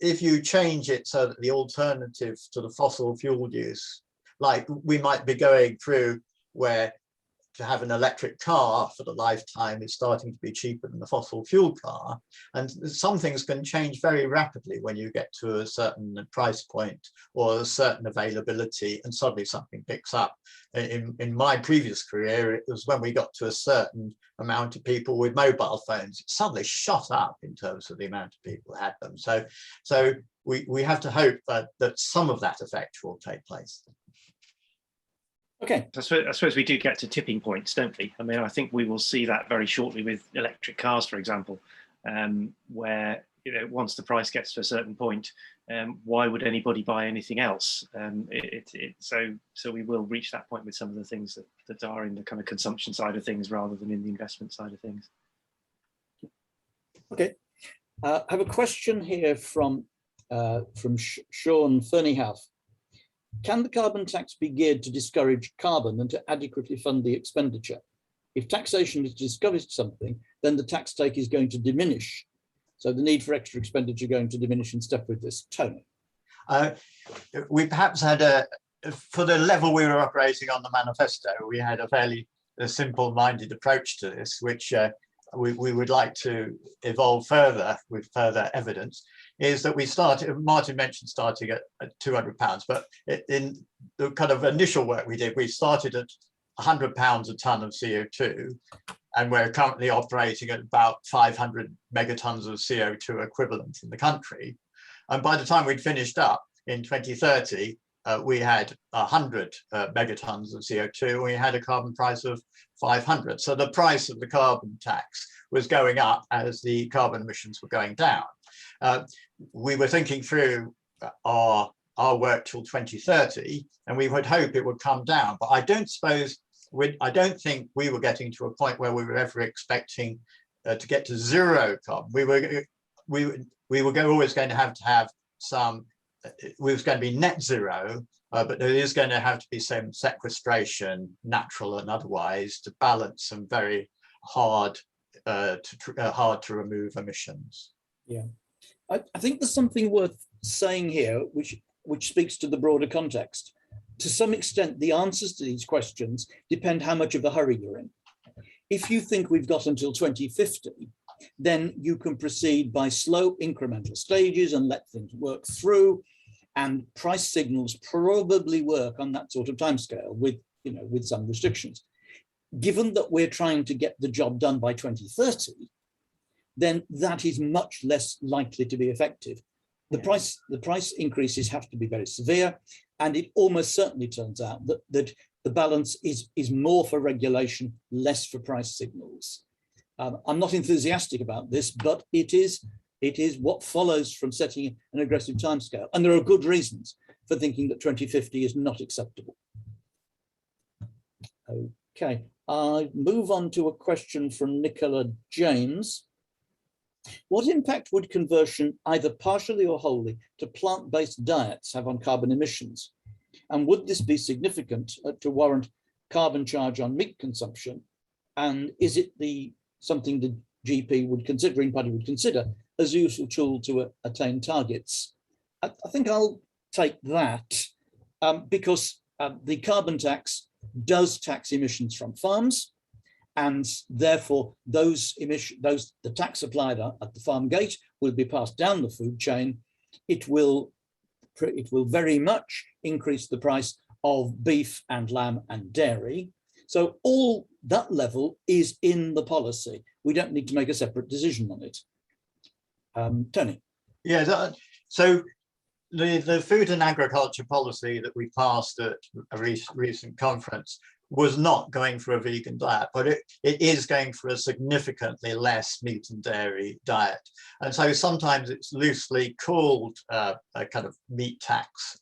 if you change it so that the alternative to the fossil fuel use, like we might be going through where to have an electric car for the lifetime is starting to be cheaper than the fossil fuel car. And some things can change very rapidly when you get to a certain price point or a certain availability, and suddenly something picks up. In my previous career, it was when we got to a certain amount of people with mobile phones, it suddenly shot up in terms of the amount of people who had them. So we have to hope that some of that effect will take place. Okay. I suppose we do get to tipping points, don't we? I mean, I think we will see that very shortly with electric cars, for example, where once the price gets to a certain point, why would anybody buy anything else? So we will reach that point with some of the things that are in the kind of consumption side of things rather than in the investment side of things. Okay. I have a question here from Sean Ferneyhouse. Can the carbon tax be geared to discourage carbon and to adequately fund the expenditure? If taxation is to discourage something, then the tax take is going to diminish. So the need for extra expenditure going to diminish in step with this. Tony? We perhaps had for the level we were operating on the manifesto, we had a fairly simple-minded approach to this, which we would like to evolve further with further evidence, is that we started, Martin mentioned starting at £200, but in the kind of initial work we did, we started at £100 a tonne of CO2, and we're currently operating at about 500 megatons of CO2 equivalent in the country. And by the time we'd finished up in 2030, we had 100 megatons of CO2, and we had a carbon price of 500. So the price of the carbon tax was going up as the carbon emissions were going down. We were thinking through our work till 2030, and we would hope it would come down. But I don't think we were getting to a point where we were ever expecting to get to zero carbon, we were always going to have some. We was going to be net zero, but there is going to have to be some sequestration, natural and otherwise, to balance some very hard to remove emissions. Yeah, I think there's something worth saying here, which speaks to the broader context. To some extent, the answers to these questions depend how much of a hurry you're in. If you think we've got until 2050, then you can proceed by slow incremental stages and let things work through, and price signals probably work on that sort of timescale with some restrictions. Given that we're trying to get the job done by 2030, then that is much less likely to be effective. The price increases have to be very severe, and it almost certainly turns out that the balance is more for regulation, less for price signals. I'm not enthusiastic about this, but it is what follows from setting an aggressive timescale. And there are good reasons for thinking that 2050 is not acceptable. Okay, I move on to a question from Nicola James. What impact would conversion, either partially or wholly, to plant-based diets have on carbon emissions? And would this be significant to warrant carbon charge on meat consumption? And is it something the Green Party would consider as a useful tool to attain targets? I think I'll take that because the carbon tax does tax emissions from farms, and therefore the tax applied at the farm gate will be passed down the food chain. It will very much increase the price of beef and lamb and dairy. So all that level is in the policy. We don't need to make a separate decision on it. Tony. Yeah, so the food and agriculture policy that we passed at a recent conference was not going for a vegan diet, but it is going for a significantly less meat and dairy diet. And so sometimes it's loosely called a kind of meat tax,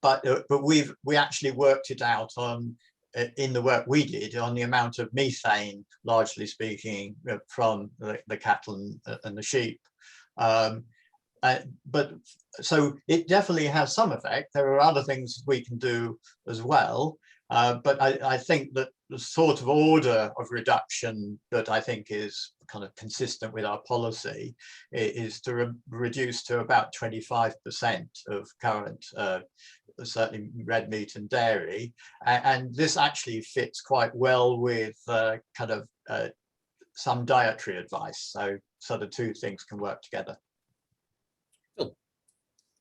but we actually worked it out in the work we did on the amount of methane, largely speaking, from the cattle and the sheep. But so it definitely has some effect. There are other things we can do as well. But I think that the sort of order of reduction that I think is kind of consistent with our policy is to reduce to about 25% of current, certainly red meat and dairy. And this actually fits quite well with kind of some dietary advice. So the two things can work together.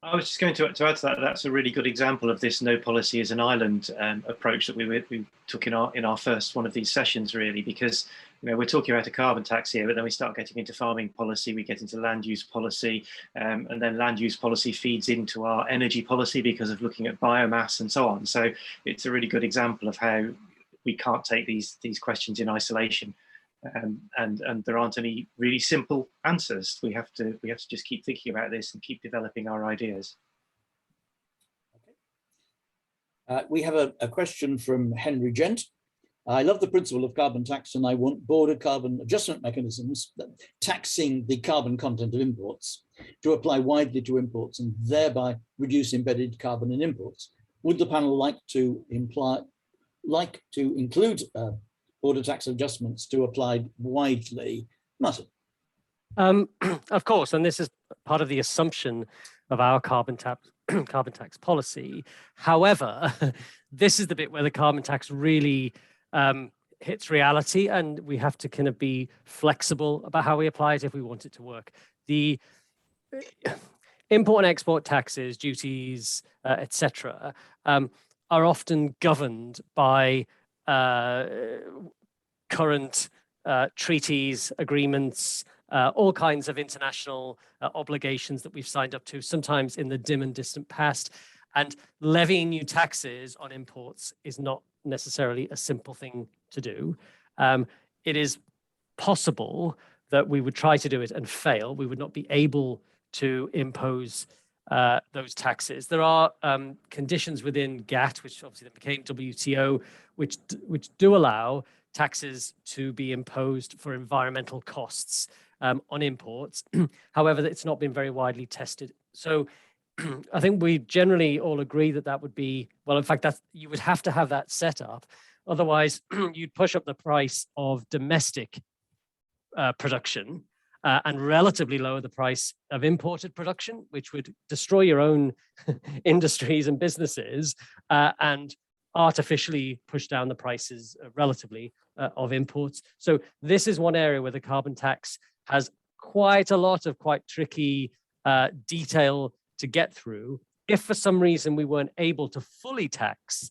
I was just going to add to that. That's a really good example of this no policy as an island approach that we took in our first one of these sessions, really, because we're talking about a carbon tax here, but then we start getting into farming policy, we get into land use policy, and then land use policy feeds into our energy policy because of looking at biomass and so on. So it's a really good example of how we can't take these questions in isolation. And there aren't any really simple answers. We have to just keep thinking about this and keep developing our ideas. Okay. We have a question from Henry Gent. I love the principle of carbon tax, and I want border carbon adjustment mechanisms taxing the carbon content of imports to apply widely to imports and thereby reduce embedded carbon in imports. Would the panel like to include border tax adjustments to apply widely? Martin. Of course, and this is part of the assumption of our carbon tax policy. However, this is the bit where the carbon tax really hits reality, and we have to kind of be flexible about how we apply it if we want it to work. The import and export taxes, duties, etc., are often governed by current treaties, agreements, all kinds of international obligations that we've signed up to, sometimes in the dim and distant past. And levying new taxes on imports is not necessarily a simple thing to do. It is possible that we would try to do it and fail. We would not be able to impose those taxes. There are conditions within GATT, which obviously then became WTO, which do allow taxes to be imposed for environmental costs on imports. However, it's not been very widely tested. So I think we generally all agree that that would be, well, in fact, you would have to have that set up. Otherwise, you'd push up the price of domestic production and relatively lower the price of imported production, which would destroy your own industries and businesses and artificially push down the prices relatively of imports. So this is one area where the carbon tax has quite a lot of quite tricky detail to get through. If for some reason we weren't able to fully tax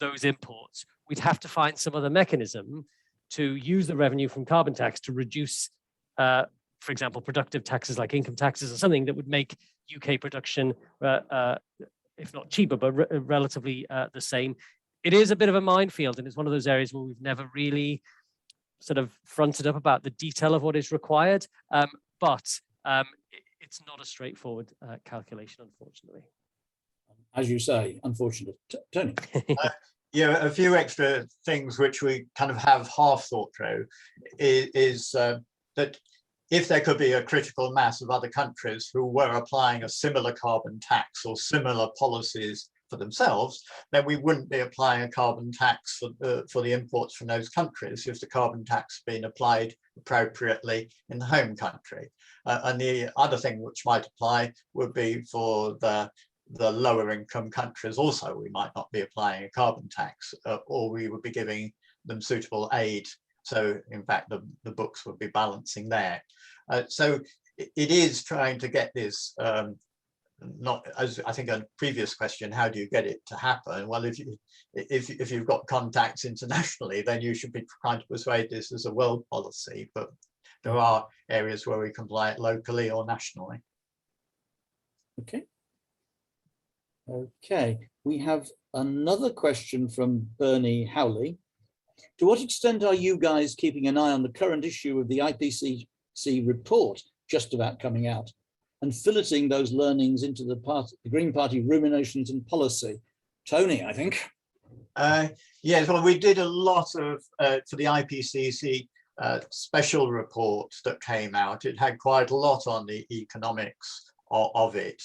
those imports, we'd have to find some other mechanism to use the revenue from carbon tax to reduce, for example, productive taxes like income taxes or something that would make UK production, if not cheaper, but relatively the same. It is a bit of a minefield, and it's one of those areas where we've never really sort of fronted up about the detail of what is required, but it's not a straightforward calculation, unfortunately. As you say, unfortunately. Tony? Yeah, a few extra things which we kind of have half thought through is that if there could be a critical mass of other countries who were applying a similar carbon tax or similar policies for themselves, then we wouldn't be applying a carbon tax for the imports from those countries if the carbon tax being applied appropriately in the home country. And the other thing which might apply would be for the lower income countries also. We might not be applying a carbon tax, or we would be giving them suitable aid. So in fact, the books would be balancing there. So it is trying to get this, not as I think a previous question, how do you get it to happen? Well, if you've got contacts internationally, then you should be trying to persuade this as a world policy. But there are areas where we can apply it locally or nationally. Okay. Okay, we have another question from Bernie Howley. To what extent are you guys keeping an eye on the current issue of the IPCC report just about coming out and filleting those learnings into the Green Party ruminations and policy? Tony, I think. Yes, well, we did a lot of, for the IPCC special report that came out. It had quite a lot on the economics of it.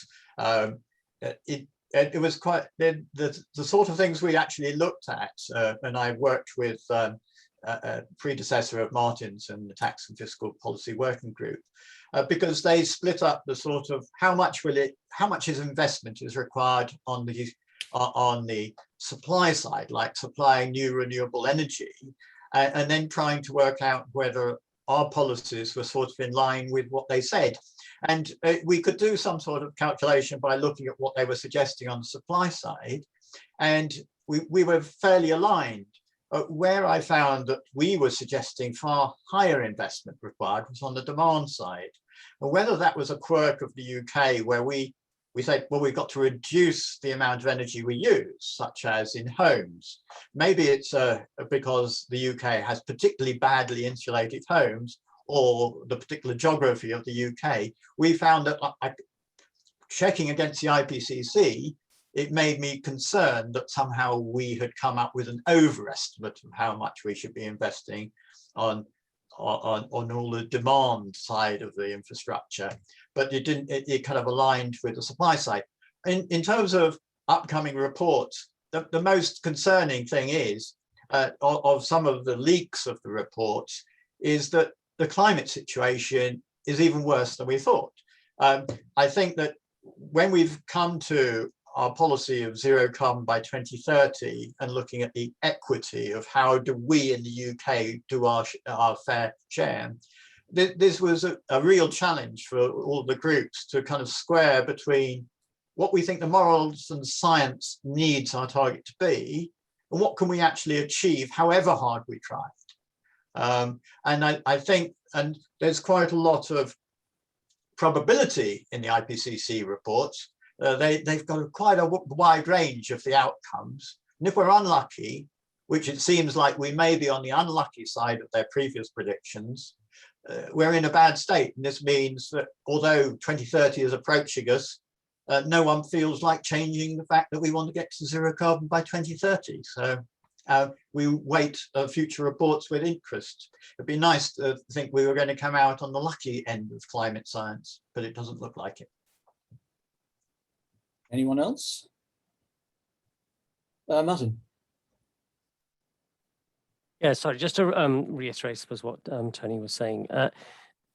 It was quite the sort of things we actually looked at, and I worked with a predecessor of Martin's in the Tax and Fiscal Policy Working Group, because they split up the sort of how much investment is required on the supply side, like supplying new renewable energy, and then trying to work out whether our policies were sort of in line with what they said. And we could do some sort of calculation by looking at what they were suggesting on the supply side. And we were fairly aligned. Where I found that we were suggesting far higher investment required was on the demand side. And whether that was a quirk of the UK, where we say, well, we've got to reduce the amount of energy we use, such as in homes. Maybe it's because the UK has particularly badly insulated homes, or the particular geography of the UK. We found that checking against the IPCC, it made me concerned that somehow we had come up with an overestimate of how much we should be investing on all the demand side of the infrastructure, but it didn't. It kind of aligned with the supply side. In terms of upcoming reports, the most concerning thing is of some of the leaks of the reports is that the climate situation is even worse than we thought. I think that when we've come to our policy of zero carbon by 2030 and looking at the equity of how do we in the UK do our fair share, this was a real challenge for all the groups to kind of square between what we think the morals and science needs our target to be and what can we actually achieve however hard we try. And I think, and there's quite a lot of probability in the IPCC reports. They've got quite a wide range of the outcomes. And if we're unlucky, which it seems like we may be on the unlucky side of their previous predictions, we're in a bad state. And this means that although 2030 is approaching us, no one feels like changing the fact that we want to get to zero carbon by 2030. So we wait future reports with interest. It'd be nice to think we were going to come out on the lucky end of climate science, but it doesn't look like it. Anyone else? Martin. Yeah, sorry, just to reiterate, I suppose, what Tony was saying.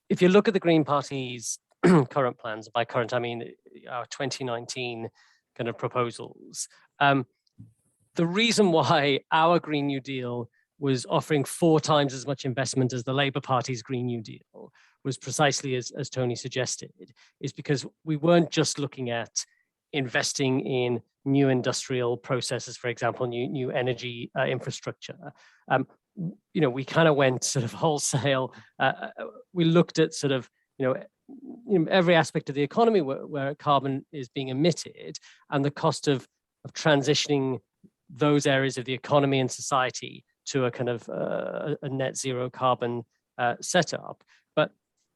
If you look at the Green Party's current plans, by current, I mean our 2019 kind of proposals, the reason why our Green New Deal was offering 4 times as much investment as the Labour Party's Green New Deal was precisely as Tony suggested, is because we weren't just looking at investing in new industrial processes, for example, new energy infrastructure. You know, we kind of went sort of wholesale. We looked at sort of, every aspect of the economy where carbon is being emitted, and the cost of transitioning those areas of the economy and society to a kind of a net zero carbon setup. But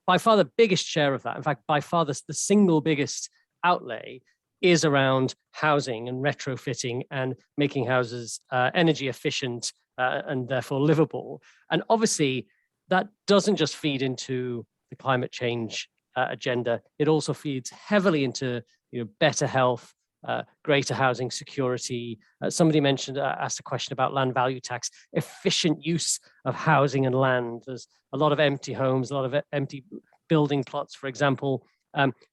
by far the biggest share of that, in fact, by far the single biggest outlay, is around housing and retrofitting and making houses energy efficient and therefore livable. And obviously that doesn't just feed into the climate change agenda, it also feeds heavily into better health, greater housing security. Somebody asked a question about land value tax, efficient use of housing and land. There's a lot of empty homes, a lot of empty building plots, for example.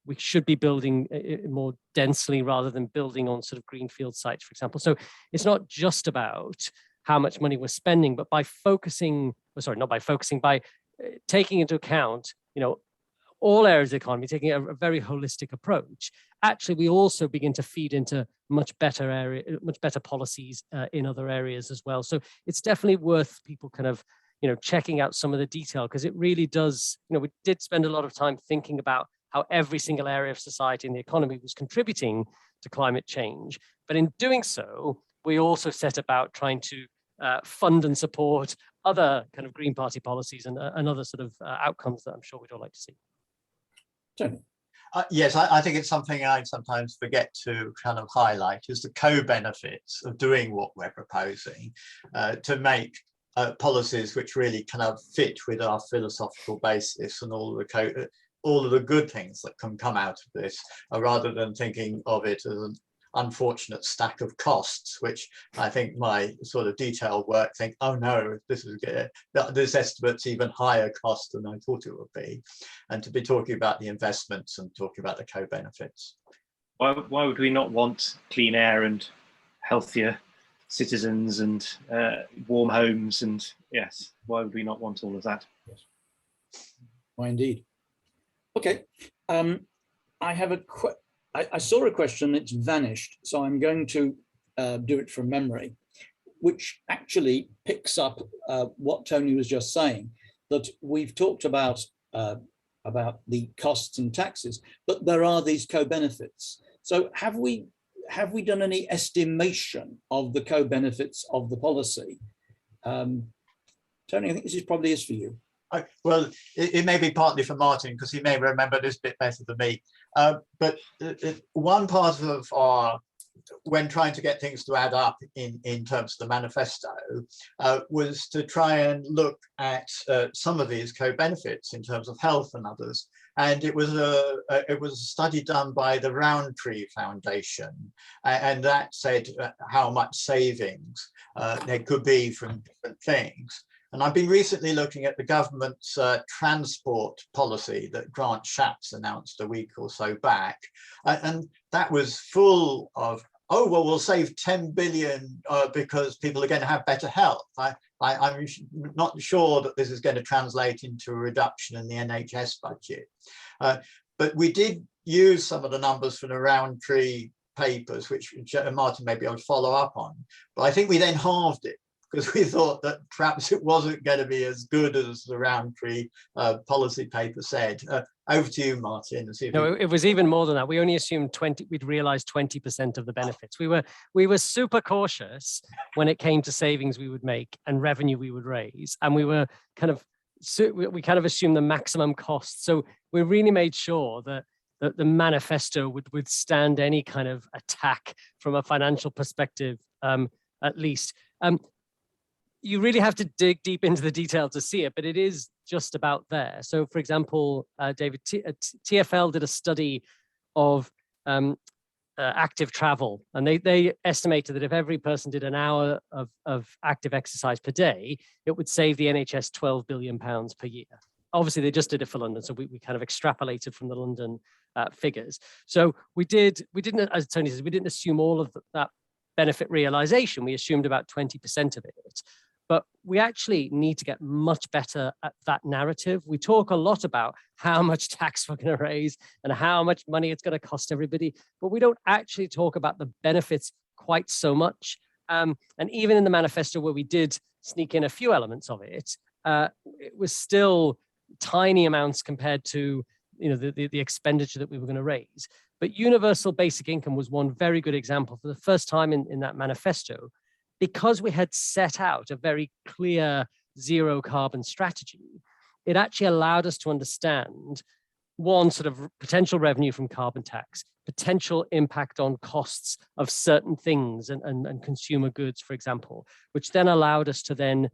We should be building more densely rather than building on sort of greenfield sites, for example. So it's not just about how much money we're spending, but by focusing, by taking into account, all areas of the economy, taking a very holistic approach, actually we also begin to feed into much better policies in other areas as well. So it's definitely worth people kind of, checking out some of the detail, because it really does, we did spend a lot of time thinking about how every single area of society and the economy was contributing to climate change. But in doing so, we also set about trying to fund and support other kind of Green Party policies and other sort of outcomes that I'm sure we'd all like to see. Tony. Yes, I think it's something I sometimes forget to kind of highlight, is the co-benefits of doing what we're proposing to make policies which really kind of fit with our philosophical basis and all of the good things that can come out of this, rather than thinking of it as an unfortunate stack of costs, which I think my sort of detailed work think, oh no, this estimate's even higher cost than I thought it would be, and to be talking about the investments and talking about the co-benefits. Why would we not want clean air and healthier citizens and warm homes? And yes, why would we not want all of that? Yes. Why indeed. Okay, I have I saw a question, it's vanished, so I'm going to do it from memory, which actually picks up what Tony was just saying, that we've talked about the costs and taxes, but there are these co-benefits. So have we done any estimation of the co-benefits of the policy? Tony, I think this probably is for you. Well, it may be partly for Martin, because he may remember this bit better than me. But one part of our, when trying to get things to add up in terms of the manifesto, was to try and look at some of these co-benefits in terms of health and others. And it was a study done by the Rowntree Foundation, and that said how much savings there could be from different things. And I've been recently looking at the government's transport policy that Grant Shapps announced a week or so back. And that was full of, oh, well, we'll save 10 billion because people are going to have better health. I'm not sure that this is going to translate into a reduction in the NHS budget. But we did use some of the numbers from the Rowntree papers, which Martin may be able to follow up on. But I think we then halved it, because we thought that perhaps it wasn't going to be as good as the Rowntree policy paper said. Over to you, Martin. No, it was even more than that. We only assumed 20. We'd realised 20% of the benefits. We were super cautious when it came to savings we would make and revenue we would raise, and we were kind of assumed the maximum cost. So we really made sure that the manifesto would withstand any kind of attack from a financial perspective, at least. you really have to dig deep into the detail to see it, but it is just about there. So, for example, David, TfL did a study of active travel, and they estimated that if every person did an hour of active exercise per day, it would save the NHS £12 billion per year. Obviously, they just did it for London, so we kind of extrapolated from the London figures. So we didn't, as Tony says, we didn't assume all of that benefit realization. We assumed about 20% of it. But we actually need to get much better at that narrative. We talk a lot about how much tax we're going to raise and how much money it's going to cost everybody, but we don't actually talk about the benefits quite so much. And even in the manifesto where we did sneak in a few elements of it, it was still tiny amounts compared to the expenditure that we were going to raise. But universal basic income was one very good example. For the first time in that manifesto, because we had set out a very clear zero carbon strategy, it actually allowed us to understand one, sort of potential revenue from carbon tax, potential impact on costs of certain things and consumer goods, for example, which then allowed us to then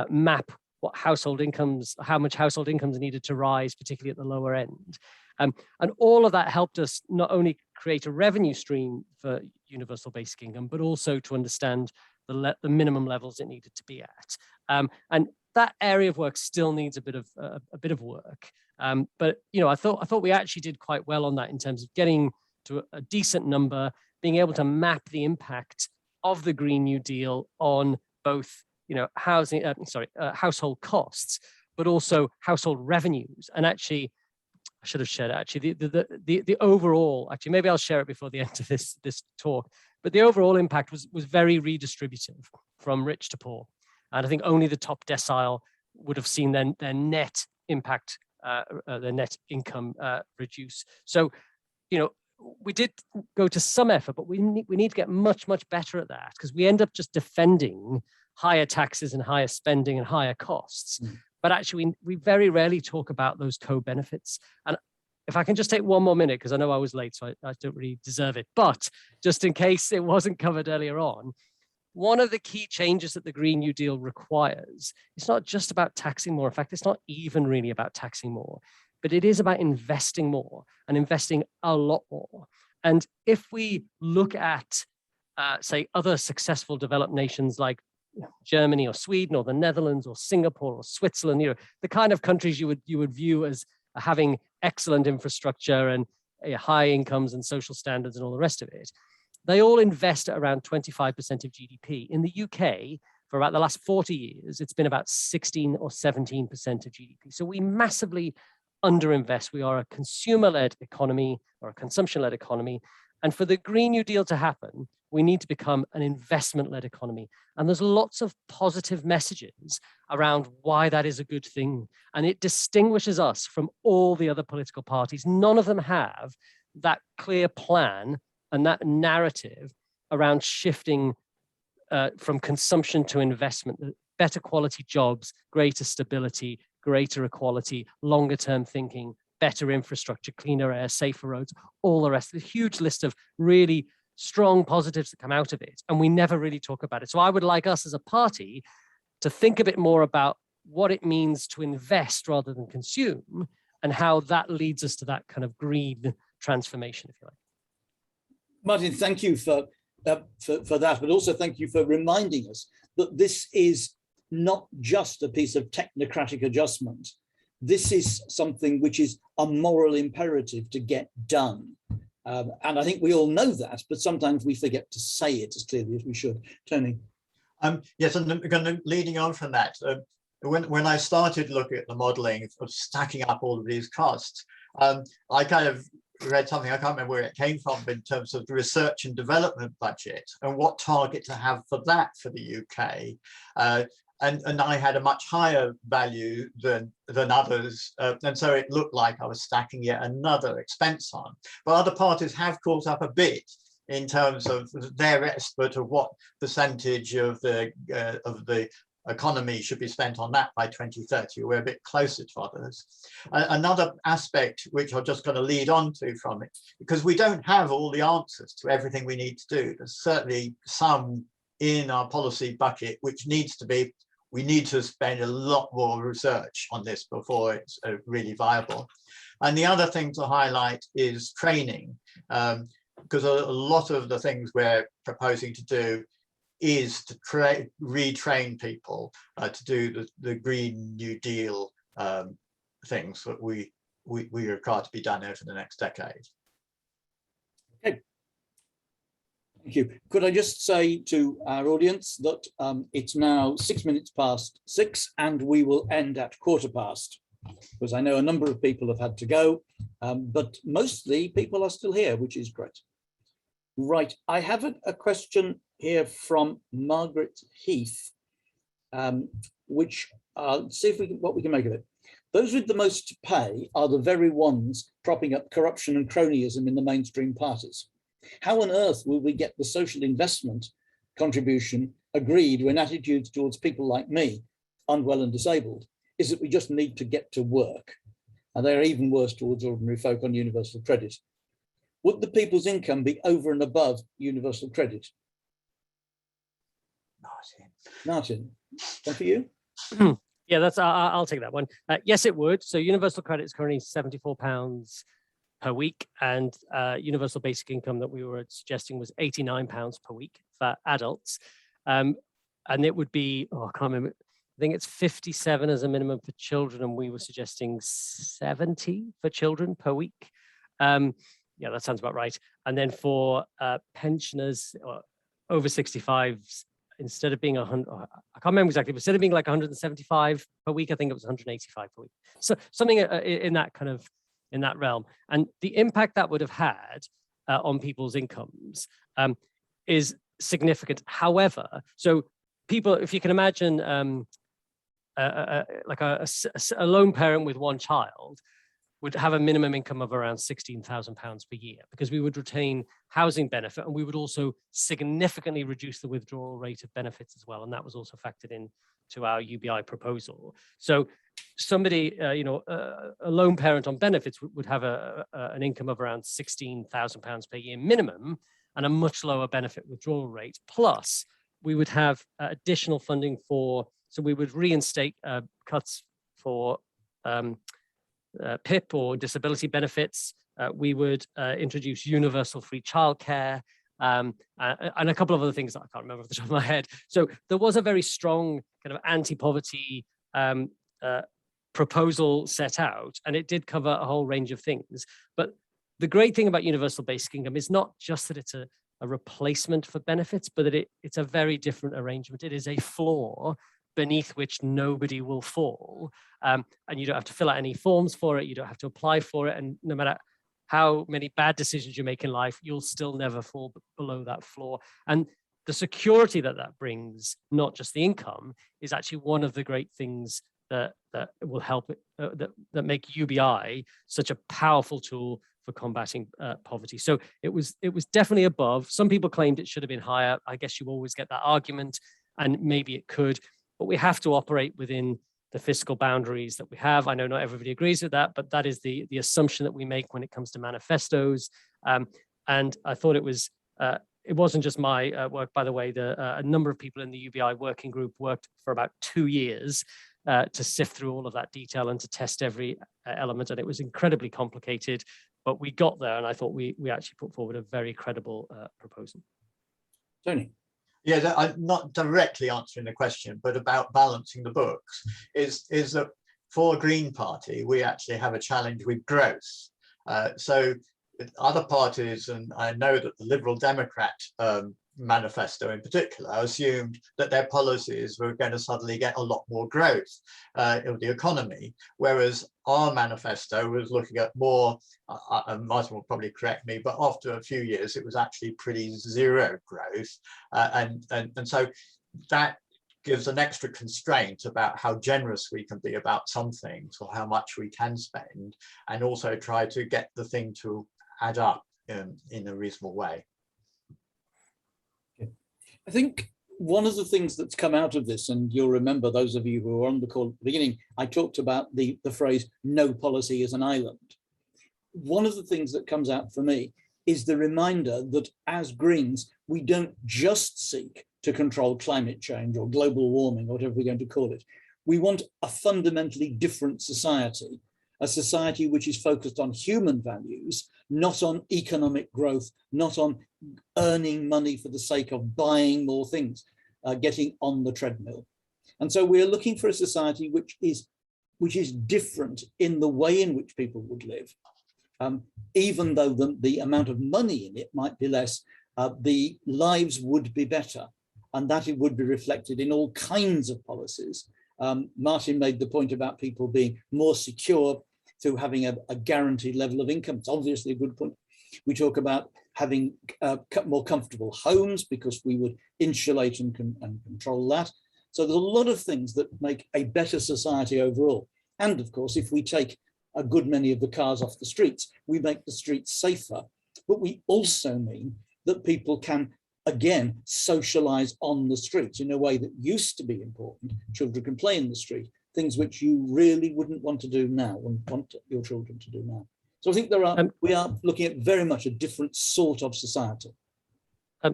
map what household incomes, how much household incomes needed to rise, particularly at the lower end. And all of that helped us not only create a revenue stream for universal basic income, but also to understand the minimum levels it needed to be at. And that area of work still needs a bit of work. But I thought we actually did quite well on that in terms of getting to a decent number, being able to map the impact of the Green New Deal on both household costs, but also household revenues. And actually, I should have shared it, actually the overall, actually maybe I'll share it before the end of this talk, but the overall impact was very redistributive from rich to poor. And I think only the top decile would have seen their net impact, their net income reduce. So, we did go to some effort, but we need to get much better at that, because we end up just defending higher taxes and higher spending and higher costs. But actually, we very rarely talk about those co-benefits. And if I can just take one more minute, because I know I was late, so I don't really deserve it, but just in case it wasn't covered earlier on, one of the key changes that the Green New Deal requires, it's not just about taxing more. In fact, it's not even really about taxing more, but it is about investing more and investing a lot more. And if we look at, say, other successful developed nations like Germany or Sweden or the Netherlands or Singapore or Switzerland, the kind of countries you would view as having excellent infrastructure and high incomes and social standards and all the rest of it, they all invest at around 25% of GDP. In the UK, for about the last 40 years, it's been about 16 or 17% of GDP. So we massively underinvest. We are a consumer-led economy or a consumption-led economy. And for the Green New Deal to happen, we need to become an investment-led economy. And there's lots of positive messages around why that is a good thing. And it distinguishes us from all the other political parties. None of them have that clear plan and that narrative around shifting from consumption to investment, better quality jobs, greater stability, greater equality, longer term thinking, better infrastructure, cleaner air, safer roads, all the rest. There's a huge list of really strong positives that come out of it, and we never really talk about it. So I would like us as a party to think a bit more about what it means to invest rather than consume, and how that leads us to that kind of green transformation, if you like. Martin, thank you for that, but also thank you for reminding us that this is not just a piece of technocratic adjustment. This is something which is a moral imperative to get done. And I think we all know that, but sometimes we forget to say it as clearly as we should. Tony. Yes, and leading on from that, when I started looking at the modelling of stacking up all of these costs, I kind of read something, I can't remember where it came from, in terms of the research and development budget and what target to have for that for the UK. And I had a much higher value than others. And so it looked like I was stacking yet another expense on. But other parties have caught up a bit in terms of their estimate of what percentage of the economy should be spent on that by 2030. We're a bit closer to others. Another aspect which I'm just going to lead on to from it, because we don't have all the answers to everything we need to do. There's certainly some in our policy bucket which needs to be we need to spend a lot more research on this before it's really viable. And the other thing to highlight is training, because a lot of the things we're proposing to do is to retrain people to do the Green New Deal things that we require to be done over the next decade. Okay. Thank you. Could I just say to our audience that it's now 6:06 and we will end at 15:15, because I know a number of people have had to go, but mostly people are still here, which is great. Right, I have a question here from Margaret Heath, which see if what we can make of it. Those with the most to pay are the very ones propping up corruption and cronyism in the mainstream parties. How on earth will we get the social investment contribution agreed when attitudes towards people like me, unwell and disabled, is that we just need to get to work? And they're even worse towards ordinary folk on universal credit. Would the people's income be over and above universal credit? Martin, one for you? Yeah, that's I'll take that one. Yes, it would. So universal credit is currently £74 per week, and universal basic income that we were suggesting was £89 per week for adults. And it would be, I can't remember, I think it's 57 as a minimum for children, and we were suggesting 70 for children per week. Yeah, that sounds about right. And then for pensioners over 65s, instead of being 100, I can't remember exactly, but instead of being like 175 per week, I think it was 185 per week. So something in that kind of, in that realm. And the impact that would have had on people's incomes is significant. However, so people, if you can imagine like a lone parent with one child would have a minimum income of around £16,000 per year, because we would retain housing benefit and we would also significantly reduce the withdrawal rate of benefits as well. And that was also factored in to our UBI proposal. So somebody, a lone parent on benefits would have an income of around £16,000 per year minimum and a much lower benefit withdrawal rate. Plus, we would have additional funding for, so we would reinstate cuts for PIP or disability benefits. We would introduce universal free childcare and a couple of other things that I can't remember off the top of my head. So there was a very strong kind of anti-poverty proposal set out, and it did cover a whole range of things. But the great thing about universal basic income is not just that it's a replacement for benefits, but that it's a very different arrangement. It is a floor beneath which nobody will fall. And you don't have to fill out any forms for it. You don't have to apply for it. And no matter how many bad decisions you make in life, you'll still never fall below that floor. And the security that brings, not just the income, is actually one of the great things that will help that make UBI such a powerful tool for combating poverty. So it was definitely above. Some people claimed it should have been higher. I guess you always get that argument, and maybe it could. But we have to operate within the fiscal boundaries that we have. I know not everybody agrees with that, but that is the assumption that we make when it comes to manifestos. And I thought it wasn't just my work, by the way. A number of people in the UBI working group worked for about 2 years to sift through all of that detail and to test every element. And it was incredibly complicated, but we got there. And I thought we actually put forward a very credible proposal. Tony. Yeah, I'm not directly answering the question, but about balancing the books is that for Green Party, we actually have a challenge with growth. So other parties, and I know that the Liberal Democrat manifesto in particular assumed that their policies were going to suddenly get a lot more growth of the economy, whereas our manifesto was looking at more, Martin will probably correct me, but after a few years it was actually pretty zero growth, and so that gives an extra constraint about how generous we can be about some things or how much we can spend, and also try to get the thing to add up in a reasonable way. I think one of the things that's come out of this, and you'll remember those of you who were on the call at the beginning, I talked about the phrase, no policy is an island. One of the things that comes out for me is the reminder that as Greens, we don't just seek to control climate change or global warming, or whatever we're going to call it. We want a fundamentally different society, a society which is focused on human values, not on economic growth, not on earning money for the sake of buying more things, getting on the treadmill. And so we're looking for a society which is different in the way in which people would live. Even though the amount of money in it might be less, the lives would be better, and that it would be reflected in all kinds of policies. Martin made the point about people being more secure through having a guaranteed level of income. It's obviously a good point. We talk about having more comfortable homes because we would insulate and control that. So there's a lot of things that make a better society overall. And of course, if we take a good many of the cars off the streets, we make the streets safer. But we also mean that people can, again, socialize on the streets in a way that used to be important. Children can play in the street, things which you really wouldn't want to do now and want your children to do now. So I think we are looking at very much a different sort of society.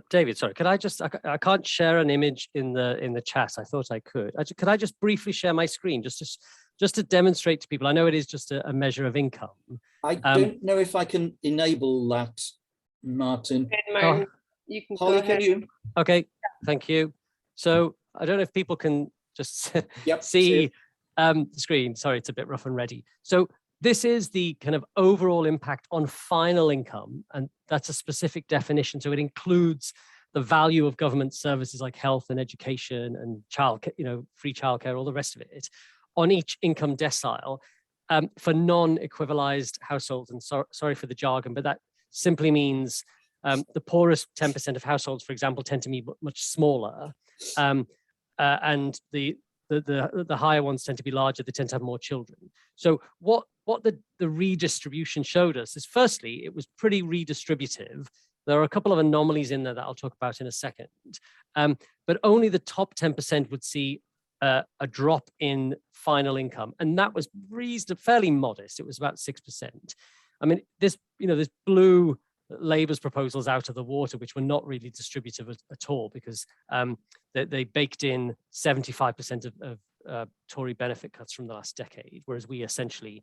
David, sorry, could I just, I can't share an image in the chat. I thought I could. Could I just briefly share my screen just to demonstrate to people? I know it is just a measure of income. I don't know if I can enable that, Martin. You can Holly, go ahead. can you? Okay, thank you. So I don't know if people can just Yep, see the screen. Sorry, it's a bit rough and ready. So this is the kind of overall impact on final income, and that's a specific definition. So it includes the value of government services like health and education and free childcare, all the rest of it, on each income decile for non-equivalized households. And sorry for the jargon, but that simply means the poorest 10% of households, for example, tend to be much smaller, and the higher ones tend to be larger. They tend to have more children. So what the redistribution showed us is, firstly, it was pretty redistributive. There are a couple of anomalies in there that I'll talk about in a second, but only the top 10% would see a drop in final income, and that was fairly modest. It was about 6%. I mean, this blew Labour's proposals out of the water, which were not really distributive at all, because they baked in 75% of Tory benefit cuts from the last decade, whereas we essentially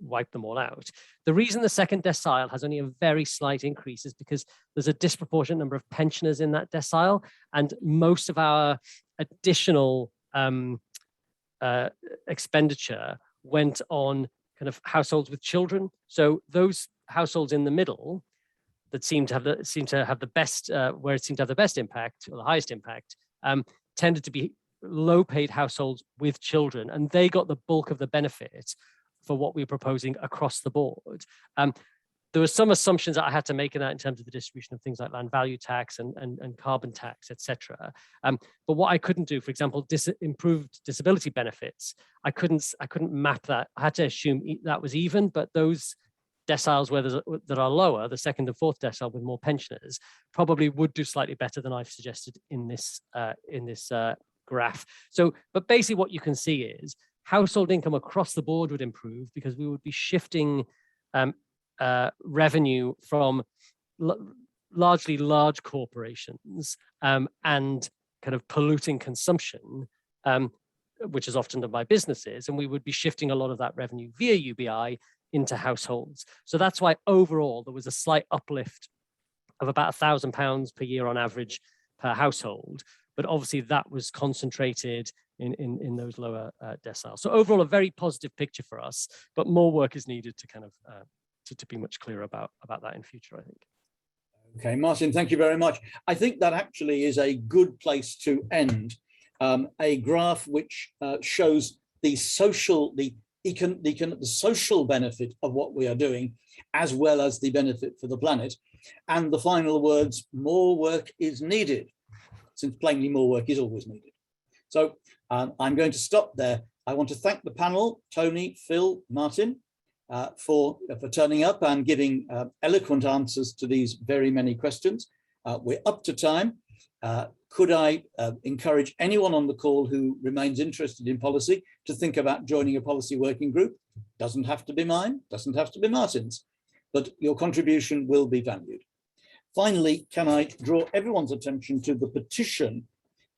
wiped them all out. The reason the second decile has only a very slight increase is because there's a disproportionate number of pensioners in that decile, and most of our additional expenditure went on kind of households with children. So those households in the middle that seem to have the best impact, or the highest impact, tended to be low-paid households with children, and they got the bulk of the benefit for what we were proposing across the board. There were some assumptions that I had to make in that in terms of the distribution of things like land value tax and carbon tax, etc. But what I couldn't do, for example, improved disability benefits, I couldn't map that. I had to assume that was even, but those deciles that are lower, the second and fourth decile with more pensioners, probably would do slightly better than I've suggested in this graph. So, but basically what you can see is household income across the board would improve, because we would be shifting revenue from largely large corporations and kind of polluting consumption, which is often done by businesses, and we would be shifting a lot of that revenue via UBI into households. So that's why overall there was a slight uplift of about £1,000 per year on average per household, but obviously that was concentrated in those lower deciles. So overall, a very positive picture for us, but more work is needed to kind of to be much clearer about that in future, I think. Okay, Martin, thank you very much. I think that actually is a good place to end. A graph which shows the social benefit of what we are doing, as well as the benefit for the planet. And the final words, more work is needed, since plainly more work is always needed. So I'm going to stop there. I want to thank the panel, Tony, Phil, Martin, for turning up and giving eloquent answers to these very many questions. We're up to time. Could I encourage anyone on the call who remains interested in policy to think about joining a policy working group? Doesn't have to be mine, doesn't have to be Martin's, but your contribution will be valued. Finally, can I draw everyone's attention to the petition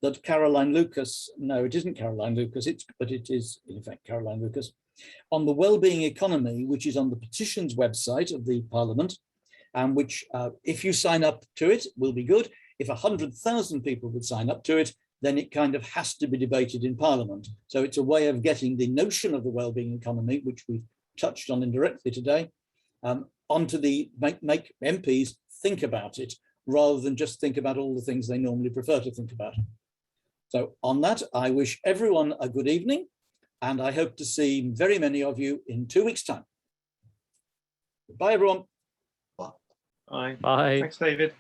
that Caroline Lucas, no, it isn't Caroline Lucas, but it is in fact Caroline Lucas, on the wellbeing economy, which is on the petitions website of the Parliament, and which, if you sign up to it, will be good. If 100,000 people would sign up to it, then it kind of has to be debated in Parliament. So it's a way of getting the notion of the wellbeing economy, which we've touched on indirectly today, onto the make MPs think about it, rather than just think about all the things they normally prefer to think about. So on that, I wish everyone a good evening, and I hope to see very many of you in 2 weeks' time. Bye, everyone. Bye. Bye. Thanks, David.